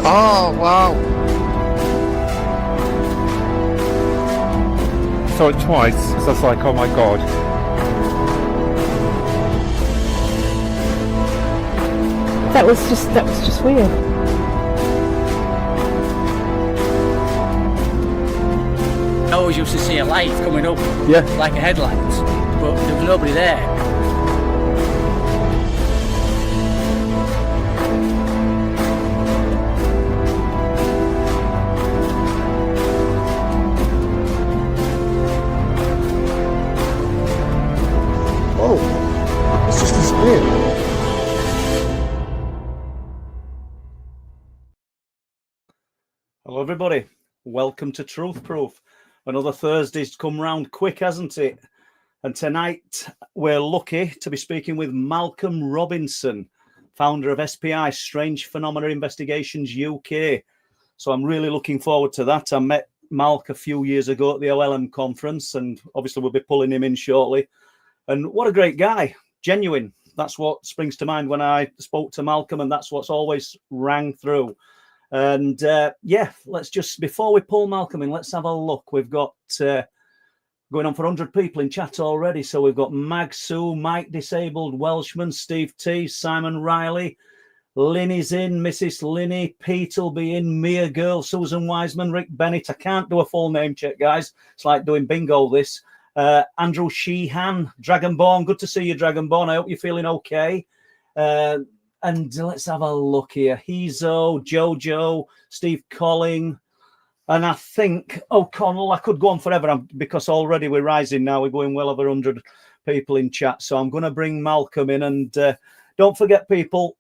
Oh, wow. Saw it twice, so I was like, oh my god. That was just weird. I always used to see a light coming up, like a headlight, but there was nobody there. Oh, it's just disappeared. Hello everybody, welcome to Truth Proof. Another Thursday's come round quick, hasn't it? And tonight we're lucky to be speaking with Malcolm Robinson, founder of SPI, Strange Phenomena Investigations UK. So I'm really looking forward to that. I met Malk a few years ago at the OLM conference, and obviously we'll be pulling him in shortly. And what a great guy, genuine. That's what springs to mind when I spoke to Malcolm, and that's what's always rang through. And let's just, before we pull Malcolm in, let's have a look. We've got going on for 100 people in chat already. So we've got Mag Sue, Mike Disabled, Welshman, Steve T, Simon Riley, Linny's in, Mrs. Linny, Pete will be in, Mia Girl, Susan Wiseman, Rick Bennett. I can't do a full name check, guys. It's like doing bingo, this. Andrew Sheehan, Dragonborn. Good to see you, Dragonborn. I hope you're feeling okay. And let's have a look here. Hezo, Jojo, Steve Colling. And I think O'Connell, I could go on forever because already we're rising now. We're going well over 100 people in chat. So I'm going to bring Malcolm in. And don't forget, people,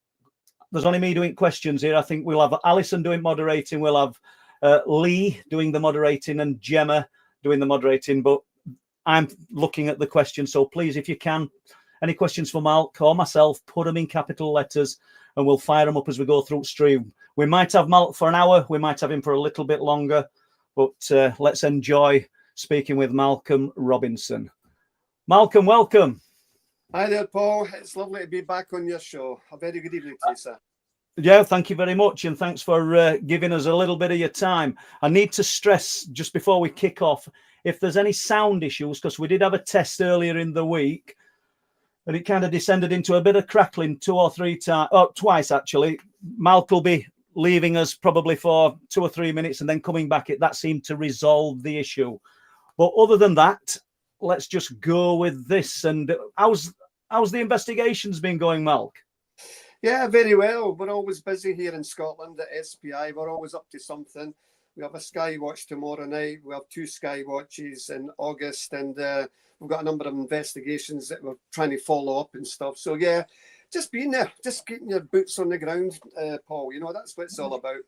there's only me doing questions here. I think we'll have Alison doing moderating. We'll have Lee doing the moderating and Gemma doing the moderating. But I'm looking at the questions. So please, if you can, any questions for Malk or myself, put them in capital letters and we'll fire them up as we go through stream. We might have Malk for an hour. We might have him for a little bit longer. But let's enjoy speaking with Malcolm Robinson. Malcolm, welcome. Hi there, Paul. It's lovely to be back on your show. A very good evening to you, sir. Yeah, thank you very much. And thanks for giving us a little bit of your time. I need to stress, just before we kick off, if there's any sound issues, because we did have a test earlier in the week, and it kind of descended into a bit of crackling twice actually. Malk will be leaving us probably for 2 or 3 minutes and then coming back. That seemed to resolve the issue. But other than that, let's just go with this. And how's the investigations been going, Malk? Yeah, very well. We're always busy here in Scotland at SPI. We're always up to something. We have a Sky Watch tomorrow night. We have 2 Sky Watches in August, and we've got a number of investigations that we're trying to follow up and stuff. So yeah, just being there, just getting your boots on the ground, Paul. You know, that's what it's all about.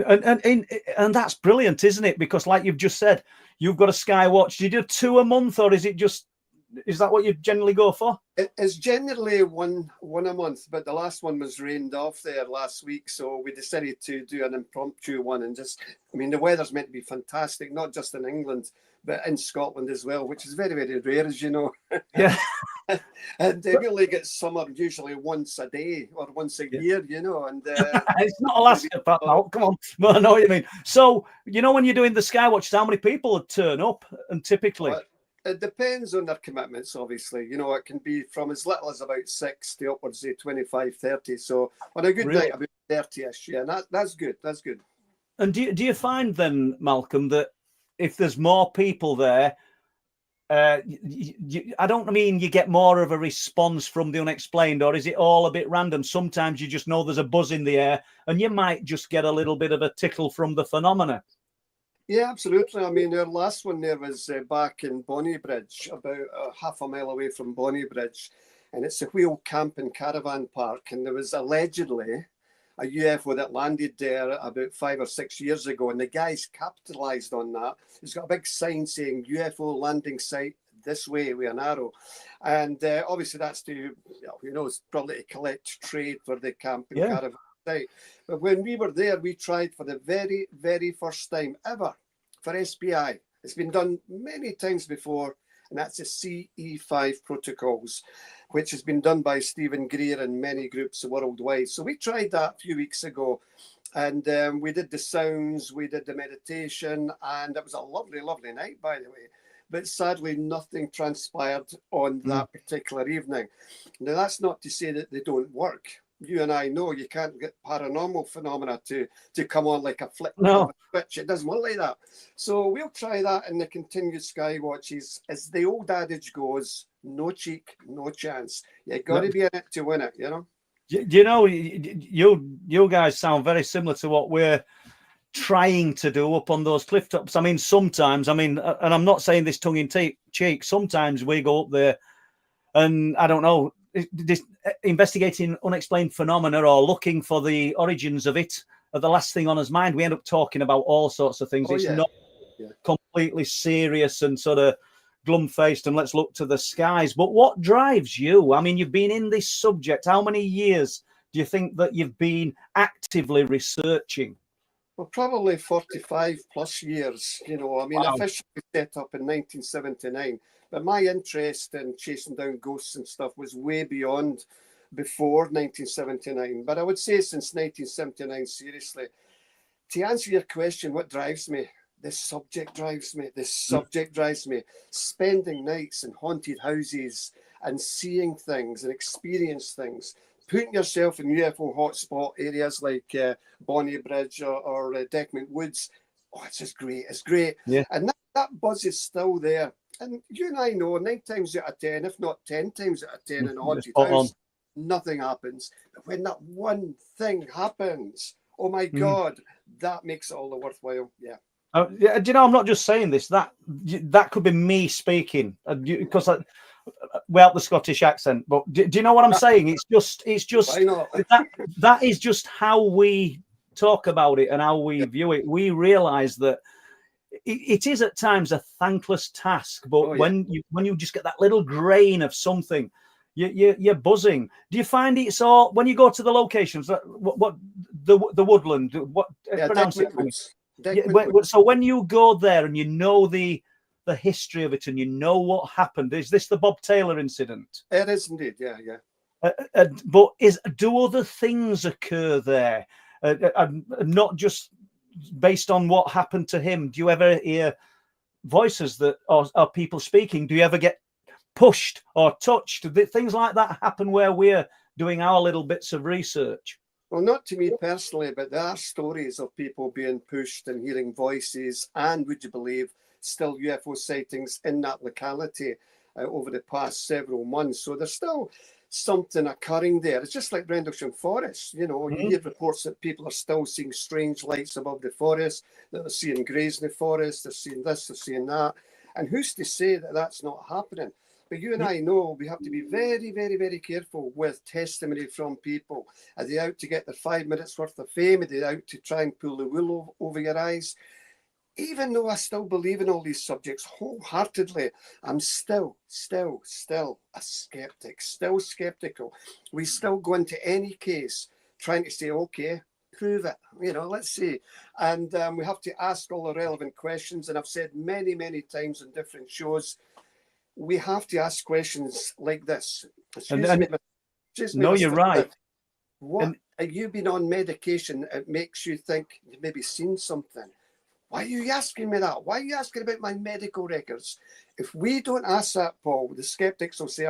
And that's brilliant, isn't it? Because like you've just said, you've got a Sky Watch. Do you do 2 a month, or is that what you generally go for? It's generally one a month, but the last one was rained off there last week, so we decided to do an impromptu one. And the weather's meant to be fantastic, not just in England, but in Scotland as well, which is very, very rare, as you know. Yeah. And we only get summer usually once a day or once a year, you know. And it's not Alaska, Pat. No, come on. No, I know what you mean. So, you know, when you're doing the Skywatch, how many people would turn up? And typically, it depends on their commitments, obviously. You know, it can be from as little as about 6 to upwards of 25, 30. So on a good night, about 30-ish. Yeah, and that's good. That's good. And do you find then, Malcolm, that if there's more people there, I don't mean you get more of a response from the unexplained, or is it all a bit random? Sometimes you just know there's a buzz in the air and you might just get a little bit of a tickle from the phenomena. Yeah, absolutely. I mean, our last one there was back in Bonnybridge, about half a mile away from Bonnybridge. And it's a wheel camp and caravan park. And there was allegedly a UFO that landed there about 5 or 6 years ago. And the guys capitalized on that. He's got a big sign saying UFO landing site this way with an arrow. And obviously that's to, it's probably to collect trade for the camp and caravan site. But when we were there, we tried for the very, very first time ever for SPI. It's been done many times before, and that's the CE5 protocols, which has been done by Stephen Greer and many groups worldwide. So we tried that a few weeks ago, And we did the sounds, we did the meditation, and it was a lovely, lovely night, by the way. But sadly, nothing transpired on that particular evening. Now, that's not to say that they don't work. You and I know you can't get paranormal phenomena to come on like a flick of a switch. It doesn't work like that. So we'll try that in the continued sky watches. As the old adage goes, no cheek, no chance. You got to be in it to win it, you know? You know, you guys sound very similar to what we're trying to do up on those cliff tops. I mean, sometimes, and I'm not saying this tongue in cheek, sometimes we go up there and I don't know, investigating unexplained phenomena or looking for the origins of it are the last thing on his mind. We end up talking about all sorts of things. It's not completely serious and sort of glum-faced and let's look to the skies. But what drives you? I mean, you've been in this subject. How many years do you think that you've been actively researching? Well, probably 45 plus years, you know. I mean, officially set up in 1979, but my interest in chasing down ghosts and stuff was way beyond before 1979. But I would say since 1979, seriously, to answer your question, what drives me? This subject drives me. This subject drives me. Spending nights in haunted houses and seeing things and experience things. Putting yourself in UFO hotspot areas like Bonnie Bridge or Decmont Woods. Oh, it's just great. It's great. Yeah. And that buzz is still there. And you and I know 9 times out of 10, if not 10 times out of 10 in a haunted house, nothing happens. But when that one thing happens, oh my God, that makes it all the worthwhile. Yeah. Yeah, do you know, I'm not just saying this. That could be me speaking because without the Scottish accent. But do you know what I'm saying? It's just that is just how we talk about it and how we view it. We realise that it is at times a thankless task, but when you just get that little grain of something, you're buzzing. Do you find it's all when you go to the locations? What the woodland? What pronounce it? So when you go there and you know the history of it and you know what happened, is this the Bob Taylor incident? It is indeed, yeah. But do other things occur there? Not just based on what happened to him. Do you ever hear voices that are people speaking? Do you ever get pushed or touched? Things like that happen where we're doing our little bits of research. Well, not to me personally, but there are stories of people being pushed and hearing voices and, would you believe, still UFO sightings in that locality over the past several months. So there's still something occurring there. It's just like Rendlesham Forest. You know, you hear reports that people are still seeing strange lights above the forest, that they're seeing greys in the forest, they're seeing this, they're seeing that. And who's to say that that's not happening? But you and I know we have to be very, very, very careful with testimony from people. Are they out to get their 5 minutes worth of fame? Are they out to try and pull the wool over your eyes? Even though I still believe in all these subjects wholeheartedly, I'm still a skeptic, still skeptical. We still go into any case trying to say, okay, prove it, you know, let's see. And we have to ask all the relevant questions. And I've said many, many times on different shows, we have to ask questions like this. No, you're right. What are you been on medication? It makes you think you've maybe seen something. Why are you asking me that? Why are you asking about my medical records? If we don't ask that, Paul, the skeptics will say,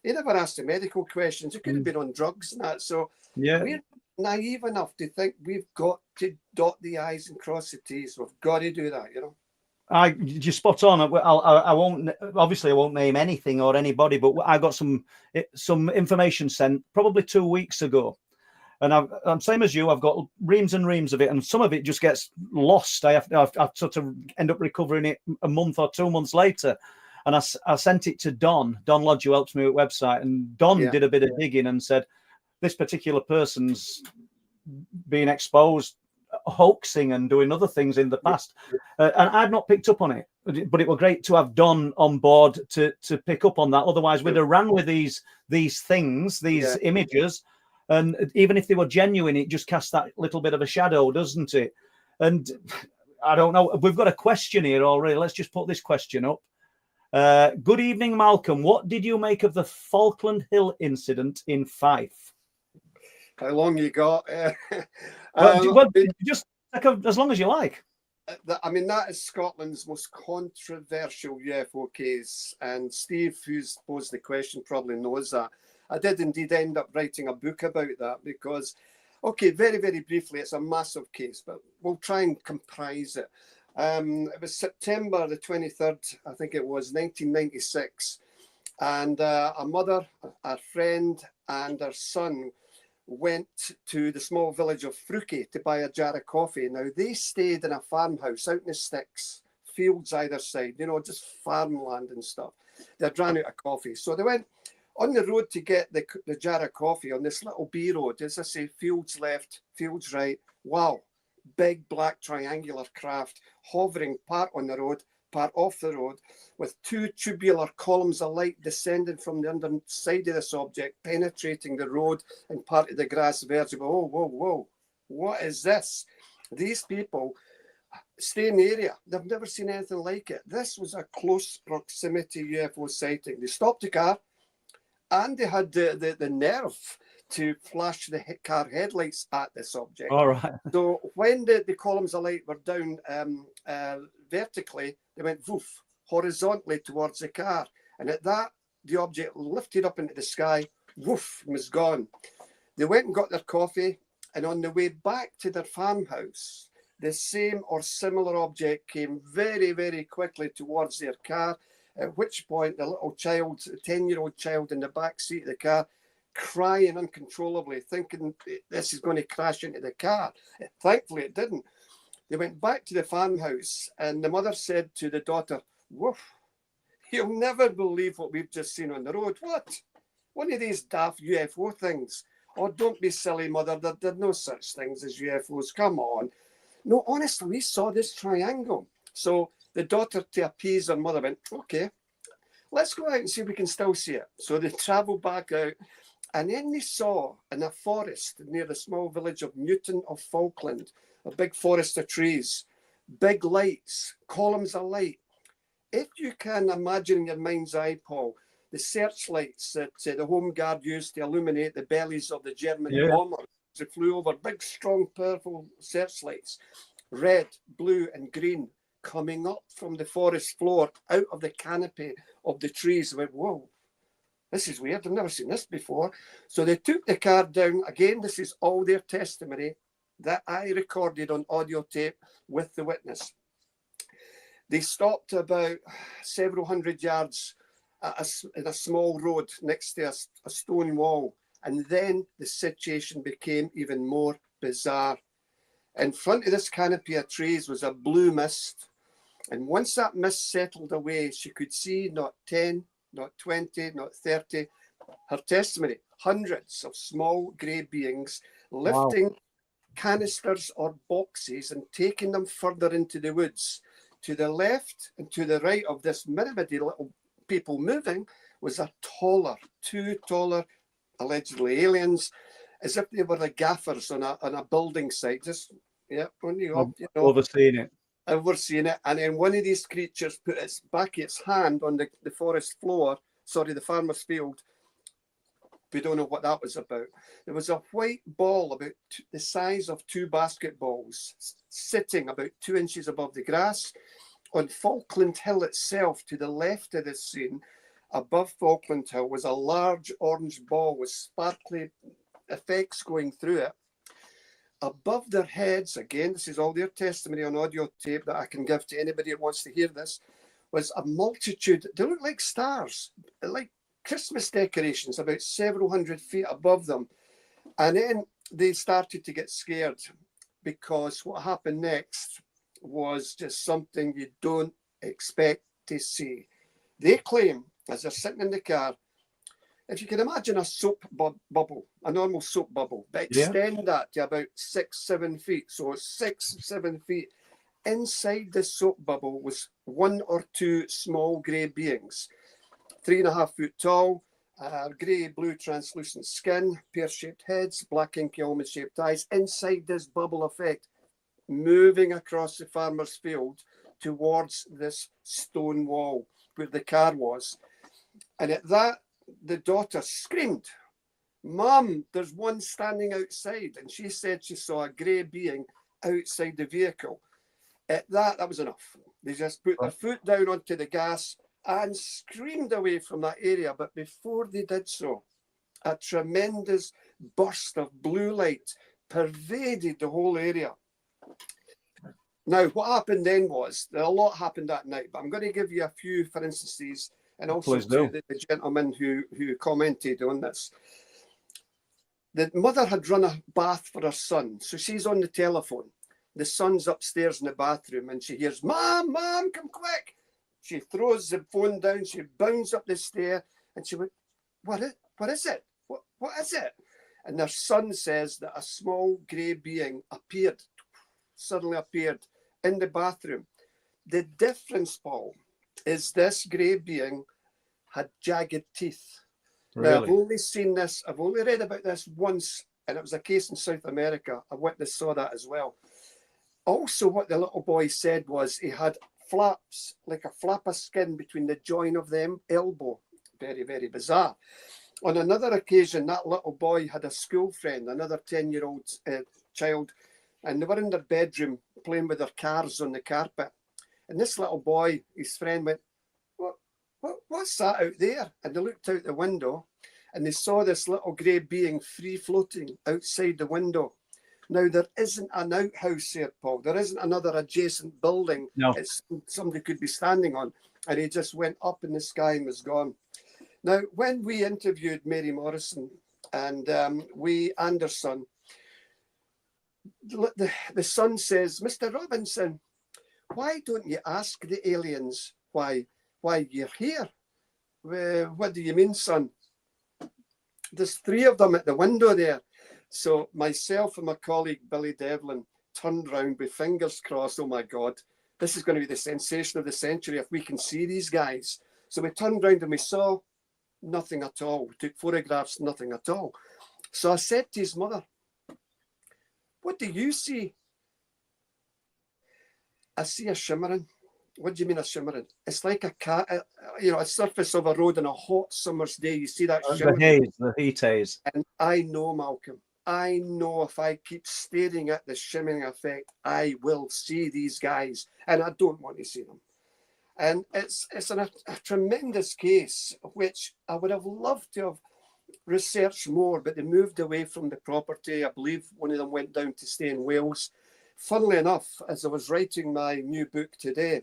he never asked the medical questions. He could have been on drugs and that. So we're naive enough to think we've got to dot the I's and cross the T's. We've got to do that, you know. You're spot on. I won't name anything or anybody, but I got some information sent probably 2 weeks ago, and I'm same as you. I've got reams and reams of it, and some of it just gets lost. I sort of end up recovering it a month or 2 months later, and I sent it to Don Lodge, who helps me with the website, and Don did a bit of digging and said this particular person's being exposed, hoaxing and doing other things in the past, and I've not picked up on it, but it was great to have Don on board to pick up on that. Otherwise we'd have ran with these things, these images, and even if they were genuine, it just casts that little bit of a shadow, doesn't it? And I don't know, we've got a question here already. Let's just put this question up. Good evening, Malcolm. What did you make of the Falkland Hill incident in Fife? How long you got? Just as long as you like. I mean, that is Scotland's most controversial UFO case. And Steve, who's posed the question, probably knows that. I did indeed end up writing a book about that because, okay, very, very briefly, it's a massive case, but we'll try and comprise it. It was September the 23rd, I think it was, 1996. And a mother, a friend, and her son went to the small village of Fruki to buy a jar of coffee. Now, they stayed in a farmhouse out in the sticks, fields either side, you know, just farmland and stuff. They'd ran out of coffee. So they went on the road to get the jar of coffee on this little B road. As I say, fields left, fields right. Wow, big black triangular craft hovering part on the road, part off the road, with two tubular columns of light descending from the underside of this object, penetrating the road and part of the grass verge. Oh, whoa, whoa, what is this? These people stay in the area. They've never seen anything like it. This was a close proximity UFO sighting. They stopped the car and they had the nerve to flash the car headlights at this object. All right. So when the columns of light were down vertically, they went woof, horizontally towards the car. And at that, the object lifted up into the sky, woof, was gone. They went and got their coffee, and on the way back to their farmhouse, the same or similar object came very, very quickly towards their car, at which point the little child, a 10-year-old child in the back seat of the car, crying uncontrollably, thinking this is going to crash into the car. Thankfully, it didn't. They went back to the farmhouse, and the mother said to the daughter, woof, you'll never believe what we've just seen on the road. What? One of these daft UFO things. Oh, don't be silly, mother. There are no such things as UFOs. Come on. No, honestly, we saw this triangle. So the daughter, to appease her mother, went, okay, let's go out and see if we can still see it. So they travelled back out, and then they saw in a forest near the small village of Newton of Faulland, a big forest of trees, big lights, columns of light. If you can imagine in your mind's eye, Paul, the searchlights that the Home Guard used to illuminate the bellies of the German bombers that flew over, big, strong, powerful searchlights, red, blue, and green, coming up from the forest floor out of the canopy of the trees. I went, whoa, this is weird. I've never seen this before. So they took the car down. Again, this is all their testimony that I recorded on audio tape with the witness. They stopped about several hundred yards in a small road next to a stone wall. And then the situation became even more bizarre. In front of this canopy of trees was a blue mist. And once that mist settled away, she could see not 10, not 20, not 30. Her testimony, hundreds of small grey beings lifting canisters or boxes and taking them further into the woods. To the left and to the right of this myriad little people moving was a taller, two taller, allegedly aliens, as if they were the gaffers on a building site. Just, overseeing it. Overseeing it. And then one of these creatures put its hand on the forest floor, the farmer's field. We don't know what that was about. There was a white ball about the size of two basketballs sitting about 2 inches above the grass. On Falkland Hill itself, to the left of this scene, above Falkland Hill, was a large orange ball with sparkly effects going through it. Above their heads, again, this is all their testimony on audio tape that I can give to anybody who wants to hear this, was a multitude. They looked like stars, like Christmas decorations, about several hundred feet above them. And then they started to get scared, because what happened next was just something you don't expect to see. They claim, as they're sitting in the car, if you can imagine a soap bubble, a normal soap bubble, but extend that to about 6-7 feet. So 6-7 feet. Inside this soap bubble was one or two small grey beings, 3.5 foot tall, grey-blue translucent skin, pear-shaped heads, black inky almond-shaped eyes. Inside this bubble effect, moving across the farmer's field towards this stone wall where the car was. And at that, the daughter screamed. Mum, there's one standing outside. And she said she saw a grey being outside the vehicle. That was enough. They just put their foot down onto the gas and screamed away from that area. But before they did so, a tremendous burst of blue light pervaded the whole area. Now, what happened then was, a lot happened that night, but I'm going to give you a few, for instances, and also to the gentleman who commented on this. The mother had run a bath for her son, so she's on the telephone. The son's upstairs in the bathroom, and she hears, Mom, Mom, come quick. She throws the phone down, she bounds up the stair, and she went, What is it? What is it? And their son says that a small grey being suddenly appeared in the bathroom. The difference, Paul, is this grey being had jagged teeth. Really? Now, I've only seen this, I've only read about this once, and it was a case in South America. A witness saw that as well. Also, what the little boy said was he had flaps, like a flap of skin between the joint of the elbow. Very, very bizarre. On another occasion, that little boy had a school friend, another 10-year-old child, and they were in their bedroom playing with their cars on the carpet. And this little boy, his friend, went, what's that out there? And they looked out the window and they saw this little grey being free floating outside the window. Now, there isn't an outhouse here, Paul. There isn't another adjacent building somebody could be standing on. And he just went up in the sky and was gone. Now, when we interviewed Mary Morrison and Anderson, the son says, Mr. Robinson, why don't you ask the aliens why you're here? What do you mean, son? There's 3 of them at the window there. So myself and my colleague, Billy Devlin, turned round with fingers crossed. Oh, my God, this is going to be the sensation of the century if we can see these guys. So we turned round and we saw nothing at all. We took photographs, nothing at all. So I said to his mother, what do you see? I see a shimmering. What do you mean a shimmering? It's like a cat, a surface of a road on a hot summer's day. You see that shimmering. The heat haze. And I know, Malcolm, I know if I keep staring at the shimmering effect, I will see these guys, and I don't want to see them. And it's a tremendous case, which I would have loved to have researched more, but they moved away from the property. I believe one of them went down to stay in Wales. Funnily enough, as I was writing my new book today,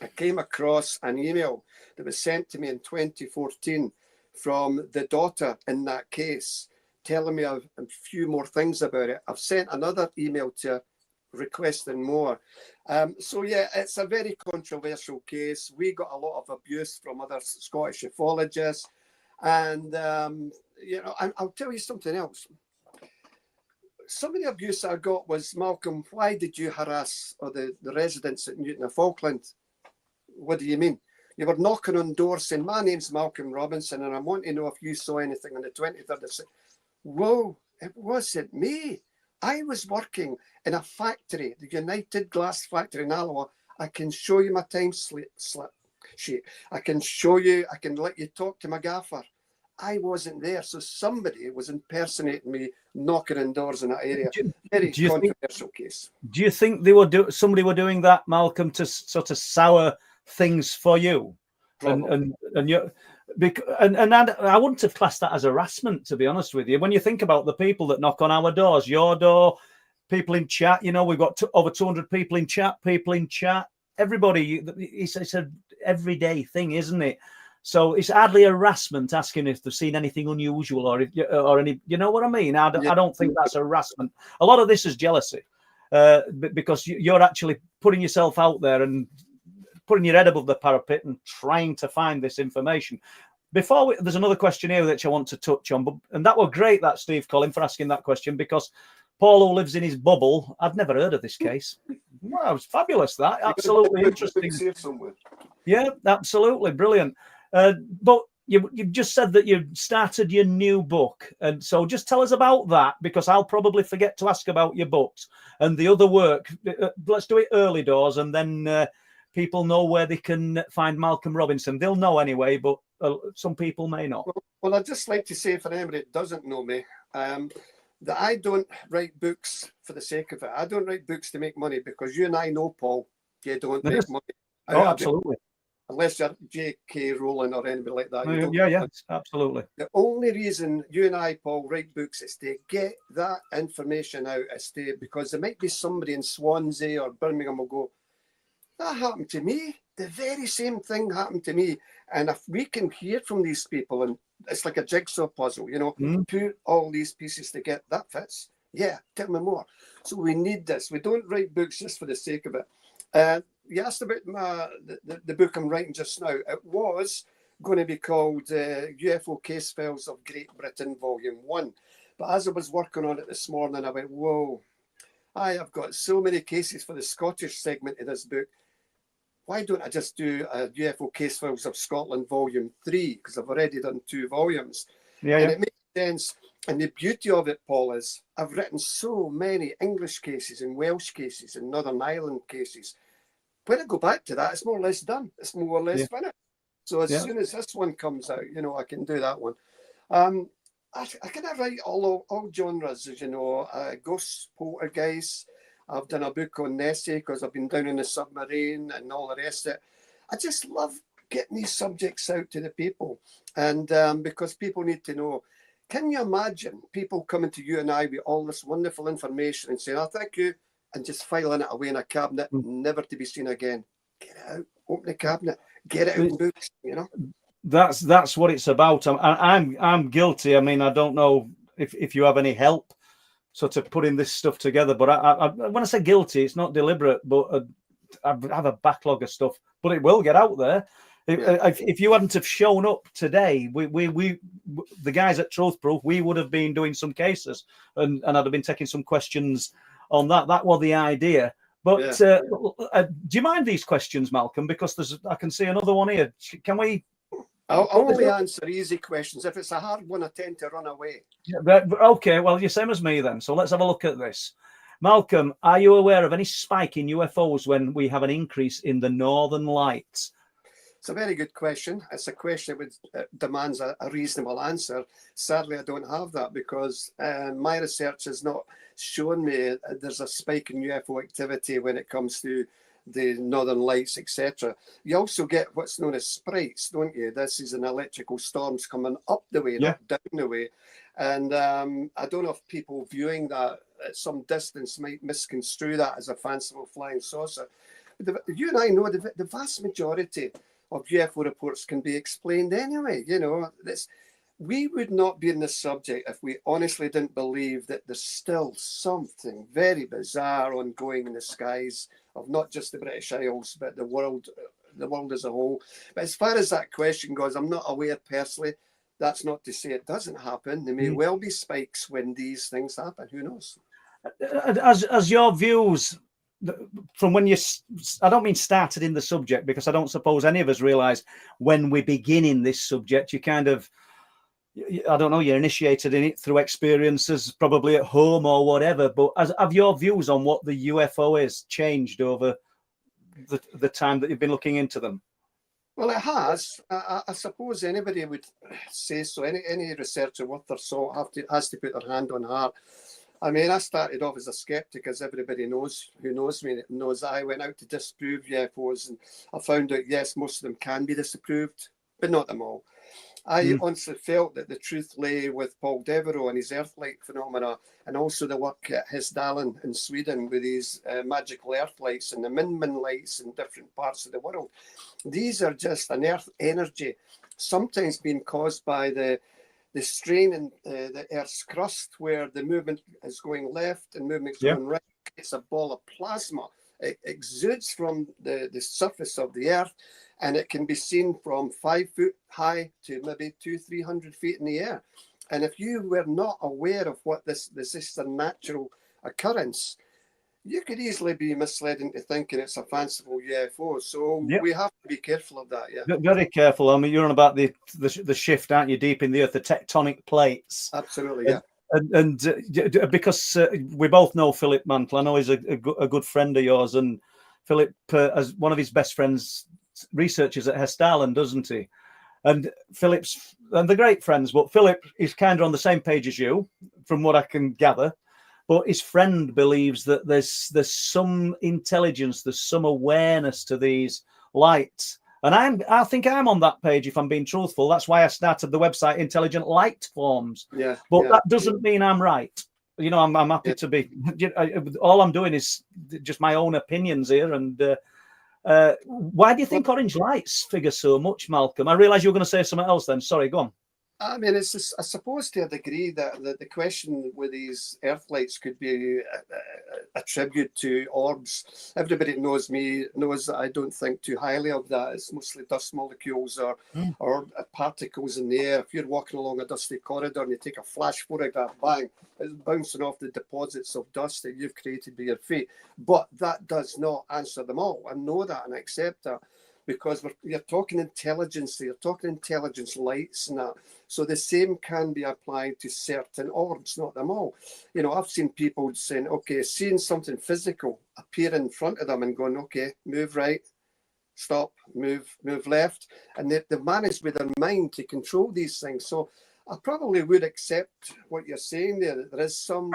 I came across an email that was sent to me in 2014 from the daughter in that case, telling me a few more things about it. I've sent another email to her requesting more. So yeah, it's a very controversial case. We got a lot of abuse from other Scottish ufologists. And, I'll tell you something else. Some of the abuse I got was, Malcolm, why did you harass the residents at Newton of Faulland? What do you mean? You were knocking on doors saying, my name's Malcolm Robinson, and I want to know if you saw anything on the 23rd of September. Whoa, it wasn't me. I was working in a factory, the United Glass Factory in Alloa. I can show you my time slip sheet. I can show you, I can let you talk to my gaffer. I wasn't there. So somebody was impersonating me, knocking on doors in that area. Very controversial case. Do you think somebody were doing that, Malcolm, to sort of sour things for you? And I wouldn't have classed that as harassment, to be honest with you. When you think about the people that knock on our doors, your door, people in chat, we've got over 200 people in chat, everybody, it's an everyday thing, isn't it? So it's hardly harassment asking if they've seen anything unusual or any, you know what I mean? I don't think that's harassment. A lot of this is jealousy because you're actually putting yourself out there and putting your head above the parapet and trying to find this information. There's another question here which I want to touch on, and that was great, that Steve Collin, for asking that question, because Paul, who lives in his bubble, I'd never heard of this case. Wow, it was fabulous, that. Absolutely interesting. Yeah, absolutely brilliant. But you've just said that you started your new book. And so just tell us about that, because I'll probably forget to ask about your books and the other work. Let's do it early doors, and then people know where they can find Malcolm Robinson. They'll know anyway, but some people may not. Well, I'd just like to say for anybody that doesn't know me, that I don't write books for the sake of it. I don't write books to make money, because you and I know, Paul, you don't make money. Oh, absolutely. Unless you're J.K. Rowling or anybody like that. Yeah, absolutely. The only reason you and I, Paul, write books is to get that information out, because there might be somebody in Swansea or Birmingham will go, that happened to me. The very same thing happened to me. And if we can hear from these people, and it's like a jigsaw puzzle, put all these pieces together, that fits. Yeah, tell me more. So we need this. We don't write books just for the sake of it. You asked about the book I'm writing just now. It was going to be called UFO Case Files of Great Britain, Volume 1. But as I was working on it this morning, I went, whoa, I have got so many cases for the Scottish segment of this book. Why don't I just do a UFO Case Files of Scotland, Volume 3? Because I've already done 2 volumes. And it makes sense. And the beauty of it, Paul, is I've written so many English cases and Welsh cases and Northern Ireland cases. When I go back to that, it's more or less done. It's more or less finished. So as soon as this one comes out, I can do that one. I kind of write all genres, as you know, ghosts, poltergeists. I've done a book on Nessie because I've been down in the submarine and all the rest of it. I just love getting these subjects out to the people. And because people need to know, can you imagine people coming to you and I with all this wonderful information and saying, oh, thank you, and just filing it away in a cabinet, never to be seen again? Get it out, open the cabinet, get it out in books, That's what it's about. I'm guilty. I mean, I don't know if you have any help sort of putting this stuff together, but I when I say guilty, it's not deliberate, but I have a backlog of stuff, but it will get out there. If you hadn't have shown up today, we the guys at Truth Proof, we would have been doing some cases, and I'd have been taking some questions on that. That was the idea. But do you mind these questions, Malcolm? Because I can see another one here. Can we? I'll only answer easy questions. If it's a hard one, I tend to run away. Okay, well, you're same as me then. So let's have a look at this. Malcolm, are you aware of any spike in UFOs when we have an increase in the northern lights? It's a very good question. It's a question that demands a reasonable answer. Sadly, I don't have that because my research has not shown me there's a spike in UFO activity when it comes to the northern lights, etc. You also get what's known as sprites, don't you? This is an electrical storms coming up the way, not down the way. And I don't know if people viewing that at some distance might misconstrue that as a fanciful flying saucer. You and I know the vast majority of UFO reports can be explained anyway. We would not be in this subject if we honestly didn't believe that there's still something very bizarre ongoing in the skies of not just the British Isles, but the world as a whole. But as far as that question goes, I'm not aware personally. That's not to say it doesn't happen. There may well be spikes when these things happen. Who knows? As your views from when I don't mean started in the subject, because I don't suppose any of us realise when we begin in this subject, you kind of, I don't know, you're initiated in it through experiences, probably at home or whatever. But have your views on what the UFO is changed over the time that you've been looking into them? Well, it has. I suppose anybody would say so. Any researcher worth their salt has to put their hand on heart. I mean, I started off as a skeptic, as everybody knows who knows me knows. I went out to disprove UFOs, and I found out, yes, most of them can be disproved, but not them all. I honestly felt that the truth lay with Paul Devereaux and his Earthlight phenomena, and also the work at Hesdalen in Sweden with these magical Earthlights and the Min lights in different parts of the world. These are just an Earth energy, sometimes being caused by the strain in the Earth's crust, where the movement is going left and movement is going right. It's a ball of plasma. It exudes from the surface of the Earth, and it can be seen from 5 foot high to maybe 200-300 feet in the air. And if you were not aware of what this is a natural occurrence, you could easily be misled into thinking it's a fanciful UFO. So we have to be careful of that. Yeah, very careful. I mean, you're on about the shift, aren't you? Deep in the earth, the tectonic plates. Absolutely, yeah. And because we both know Philip Mantle, I know he's a good friend of yours, and Philip, as one of his best friends, researches at Hesdalen, doesn't he? And Philip's, and they're great friends, but Philip is kind of on the same page as you, from what I can gather. But his friend believes that there's some intelligence, there's some awareness to these lights. And I think I'm on that page, if I'm being truthful. That's why I started the website Intelligent Light Forms. Yeah. But that doesn't mean I'm right. You know, I'm happy to be. All I'm doing is just my own opinions here. And why do you think orange lights figure so much, Malcolm? I realise you were going to say something else then. Sorry, go on. I mean, it's just, I suppose to a degree that the question with these earth lights could be a tribute to orbs. Everybody knows me, knows that I don't think too highly of that. It's mostly dust molecules or particles in the air. If you're walking along a dusty corridor and you take a flash photograph, bang, it's bouncing off the deposits of dust that you've created with your feet. But that does not answer them all. I know that and I accept that. Because you're talking intelligence, you're talking intelligence lights and that. So the same can be applied to certain orbs, not them all. You know, I've seen people saying, okay, seeing something physical appear in front of them and going, okay, move right, stop, move left. And they've managed with their mind to control these things. So I probably would accept what you're saying there, that there is some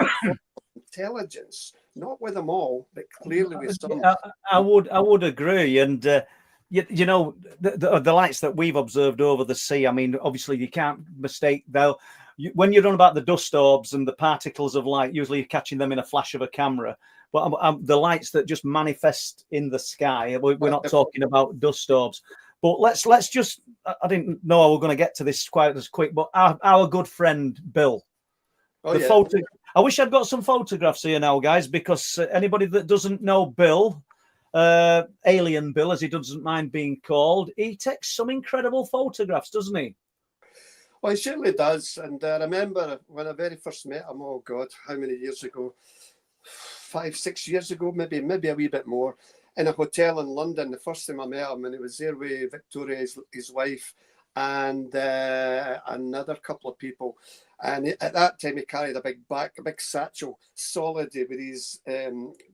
intelligence, not with them all, but clearly with some. I would agree. And you know, the lights that we've observed over the sea, I mean, obviously you can't mistake when you're on about the dust orbs and the particles of light, usually you're catching them in a flash of a camera. But the lights that just manifest in the sky, we're not talking about dust orbs. But let's just, I didn't know I was going to get to this quite as quick, but our good friend, Bill. I wish I'd got some photographs here now, guys, because anybody that doesn't know Bill, Alien Bill, as he doesn't mind being called, he takes some incredible photographs, doesn't he? Well, he certainly does. And I remember when I very first met him, oh God, how many years ago? 5, 6 years ago, maybe a wee bit more, in a hotel in London. The first time I met him, and it was there with Victoria, his wife, and another couple of people. And at that time, he carried a big satchel, solid with these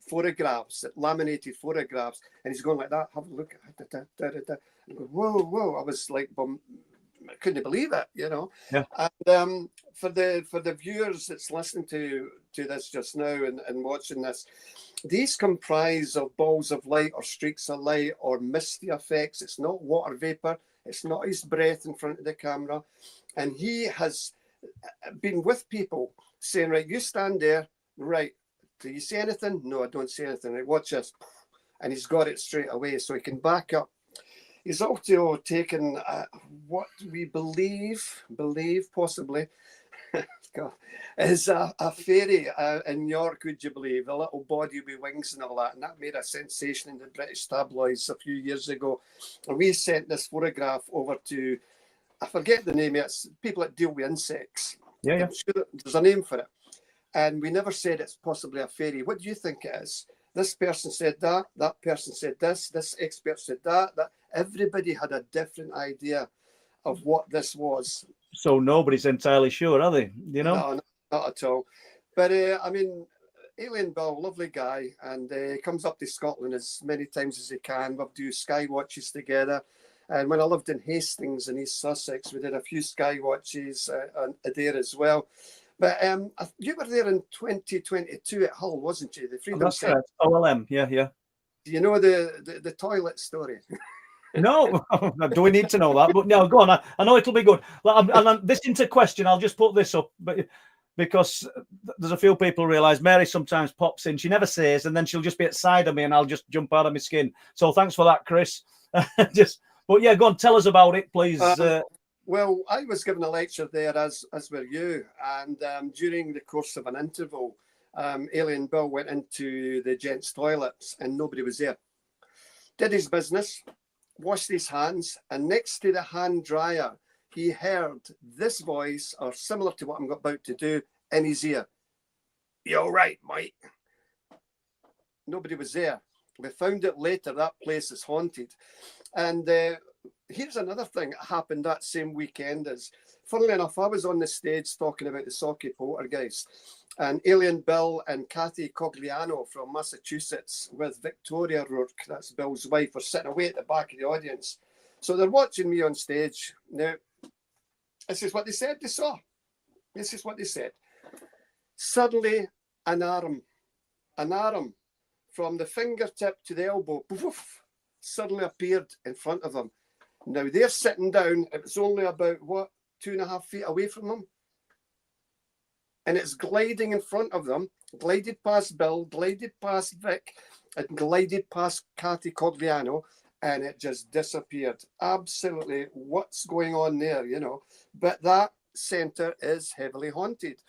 photographs, laminated photographs. And he's going like that, have a look at it. Whoa. I was like, I couldn't believe it, you know. Yeah. And for the viewers that's listening to this just now and watching this, these comprise of balls of light or streaks of light or misty effects. It's not water vapor. It's not his breath in front of the camera. And he has been with people saying, right, you stand there, right, do you see anything? No, I don't see anything. Right, watch this. And he's got it straight away, so he can back up. He's also taken what we believe possibly, God, is a fairy in York, would you believe? A little body with wings and all that. And that made a sensation in the British tabloids a few years ago. And we sent this photograph over to, I forget the name, it's people that deal with insects. Yeah. I'm sure there's a name for it. And we never said it's possibly a fairy. What do you think it is? This person said that person said this expert said that. Everybody had a different idea of what this was. So nobody's entirely sure, are they? You know? No, not at all. But I mean, Alien Bill, lovely guy, and he comes up to Scotland as many times as he can. We'll do sky watches together. And when I lived in Hastings in East Sussex, we did a few sky watches there as well. But you were there in 2022 at Hull, wasn't you? The Freedom Centre. OLM, yeah. Do you know the toilet story? No, do we need to know that? But no, go on. I know it'll be good. And this into question, I'll just put this up, but because there's a few people realise Mary sometimes pops in. She never says, and then she'll just be at side of me, and I'll just jump out of my skin. So thanks for that, Chris. But yeah, go on, tell us about it, please. Well, I was given a lecture there, as were you, and during the course of an interval, Alien Bill went into the gents' toilets, and nobody was there. Did his business, washed his hands, and next to the hand dryer, he heard this voice, or similar to what I'm about to do, in his ear. "You all right, mate?" Nobody was there. We found it later, that place is haunted. And here's another thing that happened that same weekend is, funnily enough, I was on the stage talking about the Socky poltergeist, and Alien Bill and Kathy Cogliano from Massachusetts with Victoria Rourke, that's Bill's wife, were sitting away at the back of the audience. So they're watching me on stage. Now, this is what they said they saw. This is what they said. Suddenly, an arm from the fingertip to the elbow, poof, suddenly appeared in front of them. Now, they're sitting down. It was only about, 2.5 feet away from them. And it's gliding in front of them, glided past Bill, glided past Vic, and glided past Cathy Cogliano, and it just disappeared. Absolutely, what's going on there, you know? But that centre is heavily haunted.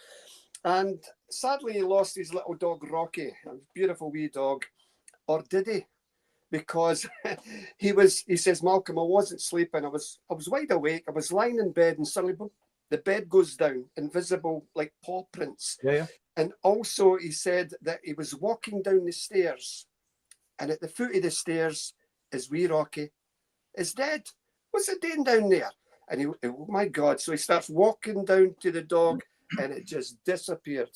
And sadly, he lost his little dog, Rocky, a beautiful wee dog. Or did he? Because he says, Malcolm, I wasn't sleeping. I was wide awake. I was lying in bed, and suddenly, boom, the bed goes down, invisible, like paw prints. Yeah. And also he said that he was walking down the stairs, and at the foot of the stairs is wee Rocky. Is dead. What's it doing down there? And he, oh my God. So he starts walking down to the dog, and it just disappeared.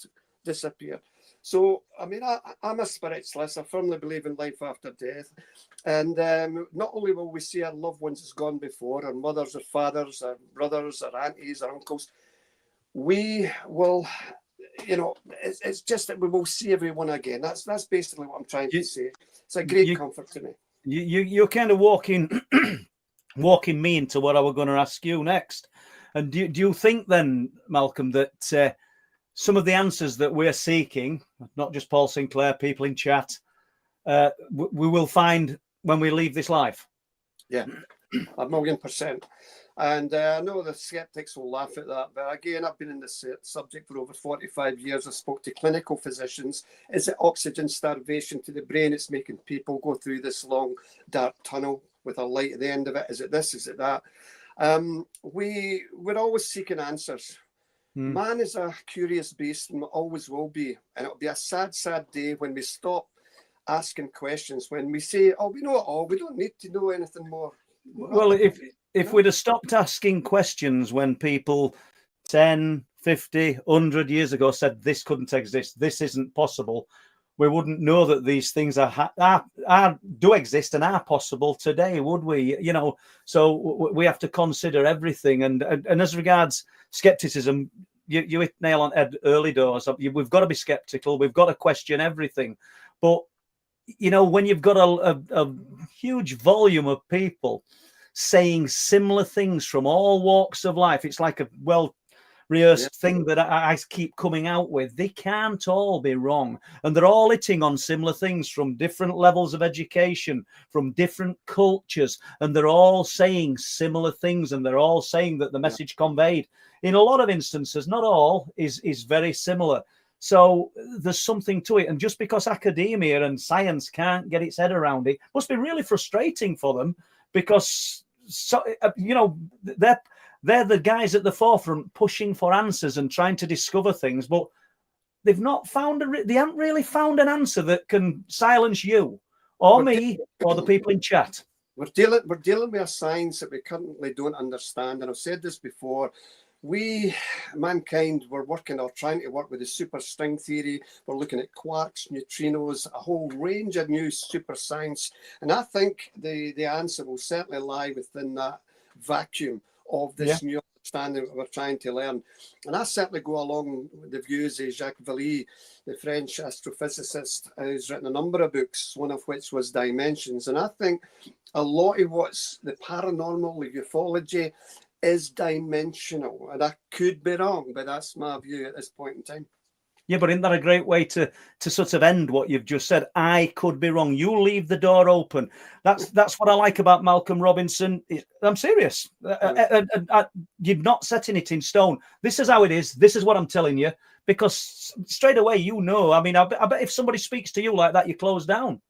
So, I mean, I'm a spiritualist. I firmly believe in life after death. And not only will we see our loved ones as gone before, our mothers, our fathers, our brothers, our aunties, our uncles, we will, you know, it's just that we will see everyone again. That's basically what I'm trying to say. It's a great comfort to me. You're kind of walking me into what I was going to ask you next. And do you think then, Malcolm, that some of the answers that we're seeking, not just Paul Sinclaire, people in chat, we will find when we leave this life? Yeah, 1,000,000%. And I know the skeptics will laugh at that, but again, I've been in this subject for over 45 years. I spoke to clinical physicians. Is it oxygen starvation to the brain? It's making people go through this long, dark tunnel with a light at the end of it. Is it this? Is it that? We're always seeking answers. Man is a curious beast and always will be. And it'll be a sad, sad day when we stop asking questions, when we say, oh, we know it all. We don't need to know anything more. Well, if we'd have stopped asking questions when people 10, 50, 100 years ago said this couldn't exist, this isn't possible, we wouldn't know that these things do exist and are possible today, would we? You know, so we have to consider everything. And as regards skepticism, you hit nail on head early doors. We've got to be skeptical. We've got to question everything. But, you know, when you've got a huge volume of people saying similar things from all walks of life, it's like a rehearsed thing that I keep coming out with. They can't all be wrong, and they're all hitting on similar things from different levels of education, from different cultures, and they're all saying similar things, and they're all saying that the message conveyed in a lot of instances, not all, is very similar. So there's something to it, and just because academia and science can't get its head around it, must be really frustrating for them, because you know, they're the guys at the forefront pushing for answers and trying to discover things, but they've not found they haven't really found an answer that can silence you or me or the people in chat. We're dealing with a science that we currently don't understand, and I've said this before. We, mankind, we're trying to work with the super string theory. We're looking at quarks, neutrinos, a whole range of new super science, and I think the answer will certainly lie within that vacuum of this new understanding that we're trying to learn. And I certainly go along with the views of Jacques Vallée, the French astrophysicist, who's written a number of books, one of which was Dimensions. And I think a lot of what's the paranormal, the ufology, is dimensional. And I could be wrong, but that's my view at this point in time. Yeah, but isn't that a great way to sort of end what you've just said? I could be wrong. You leave the door open. That's what I like about Malcolm Robinson. I'm serious. You're not setting it in stone. This is how it is. This is what I'm telling you. Because straight away, you know. I mean, I bet if somebody speaks to you like that, you close down.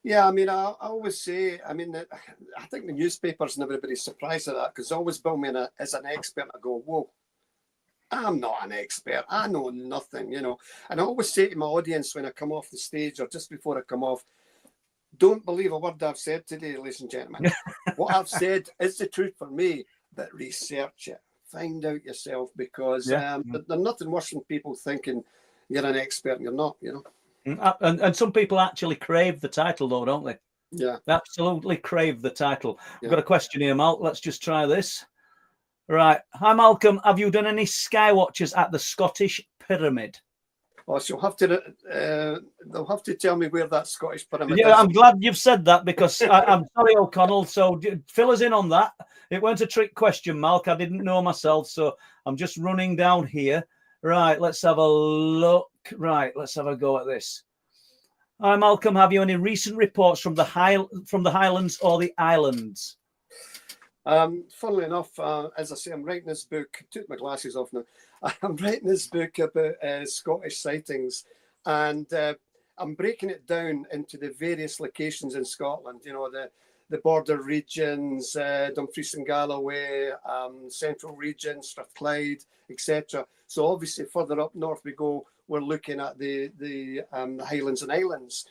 Yeah, I mean, I always say, I mean, I think the newspapers and everybody's surprised at that, because they always bill me as an expert. I go, whoa, I'm not an expert. I know nothing, you know. And I always say to my audience when I come off the stage or just before I come off, don't believe a word I've said today, ladies and gentlemen. What I've said is the truth for me, but research it. Find out yourself, because there's nothing worse than people thinking you're an expert and you're not, you know. And some people actually crave the title, though, don't they? Yeah. Absolutely crave the title. Yeah. We've got a question here, Mal. Let's just try this. Right. Hi, Malcolm. Have you done any sky watches at the Scottish Pyramid? Oh, so they'll have to tell me where that Scottish Pyramid Yeah, is. I'm glad you've said that because I'm sorry, O'Connell. So fill us in on that. It weren't a trick question, Malk. I didn't know myself, so I'm just running down here. Right, let's have a look. Right, let's have a go at this. Hi, Malcolm. Have you any recent reports from the Highlands or the Islands? Funnily enough, as I say, I'm writing this book. I took my glasses off now. I'm writing this book about Scottish sightings, and I'm breaking it down into the various locations in Scotland. You know, the border regions, Dumfries and Galloway, central region, Strathclyde, etc. So obviously, further up north we go, we're looking at the Highlands and Islands.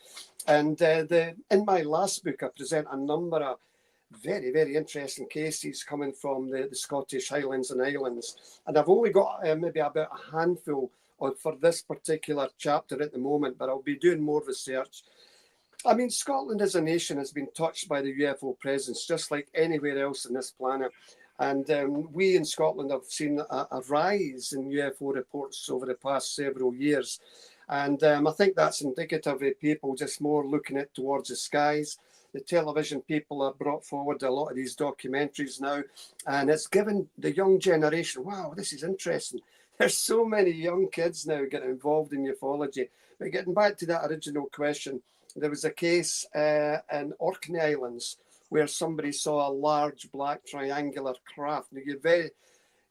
And in my last book, I present a number of very, very interesting cases coming from the Scottish Highlands and Islands. And I've only got maybe about a handful for this particular chapter at the moment, but I'll be doing more research. I mean, Scotland as a nation has been touched by the UFO presence, just like anywhere else on this planet. And we in Scotland have seen a rise in UFO reports over the past several years. And I think that's indicative of people just more looking at towards the skies. The television people have brought forward a lot of these documentaries now, and it's given the young generation, wow, this is interesting. There's so many young kids now getting involved in ufology. But getting back to that original question, there was a case in Orkney Islands where somebody saw a large black triangular craft. Now,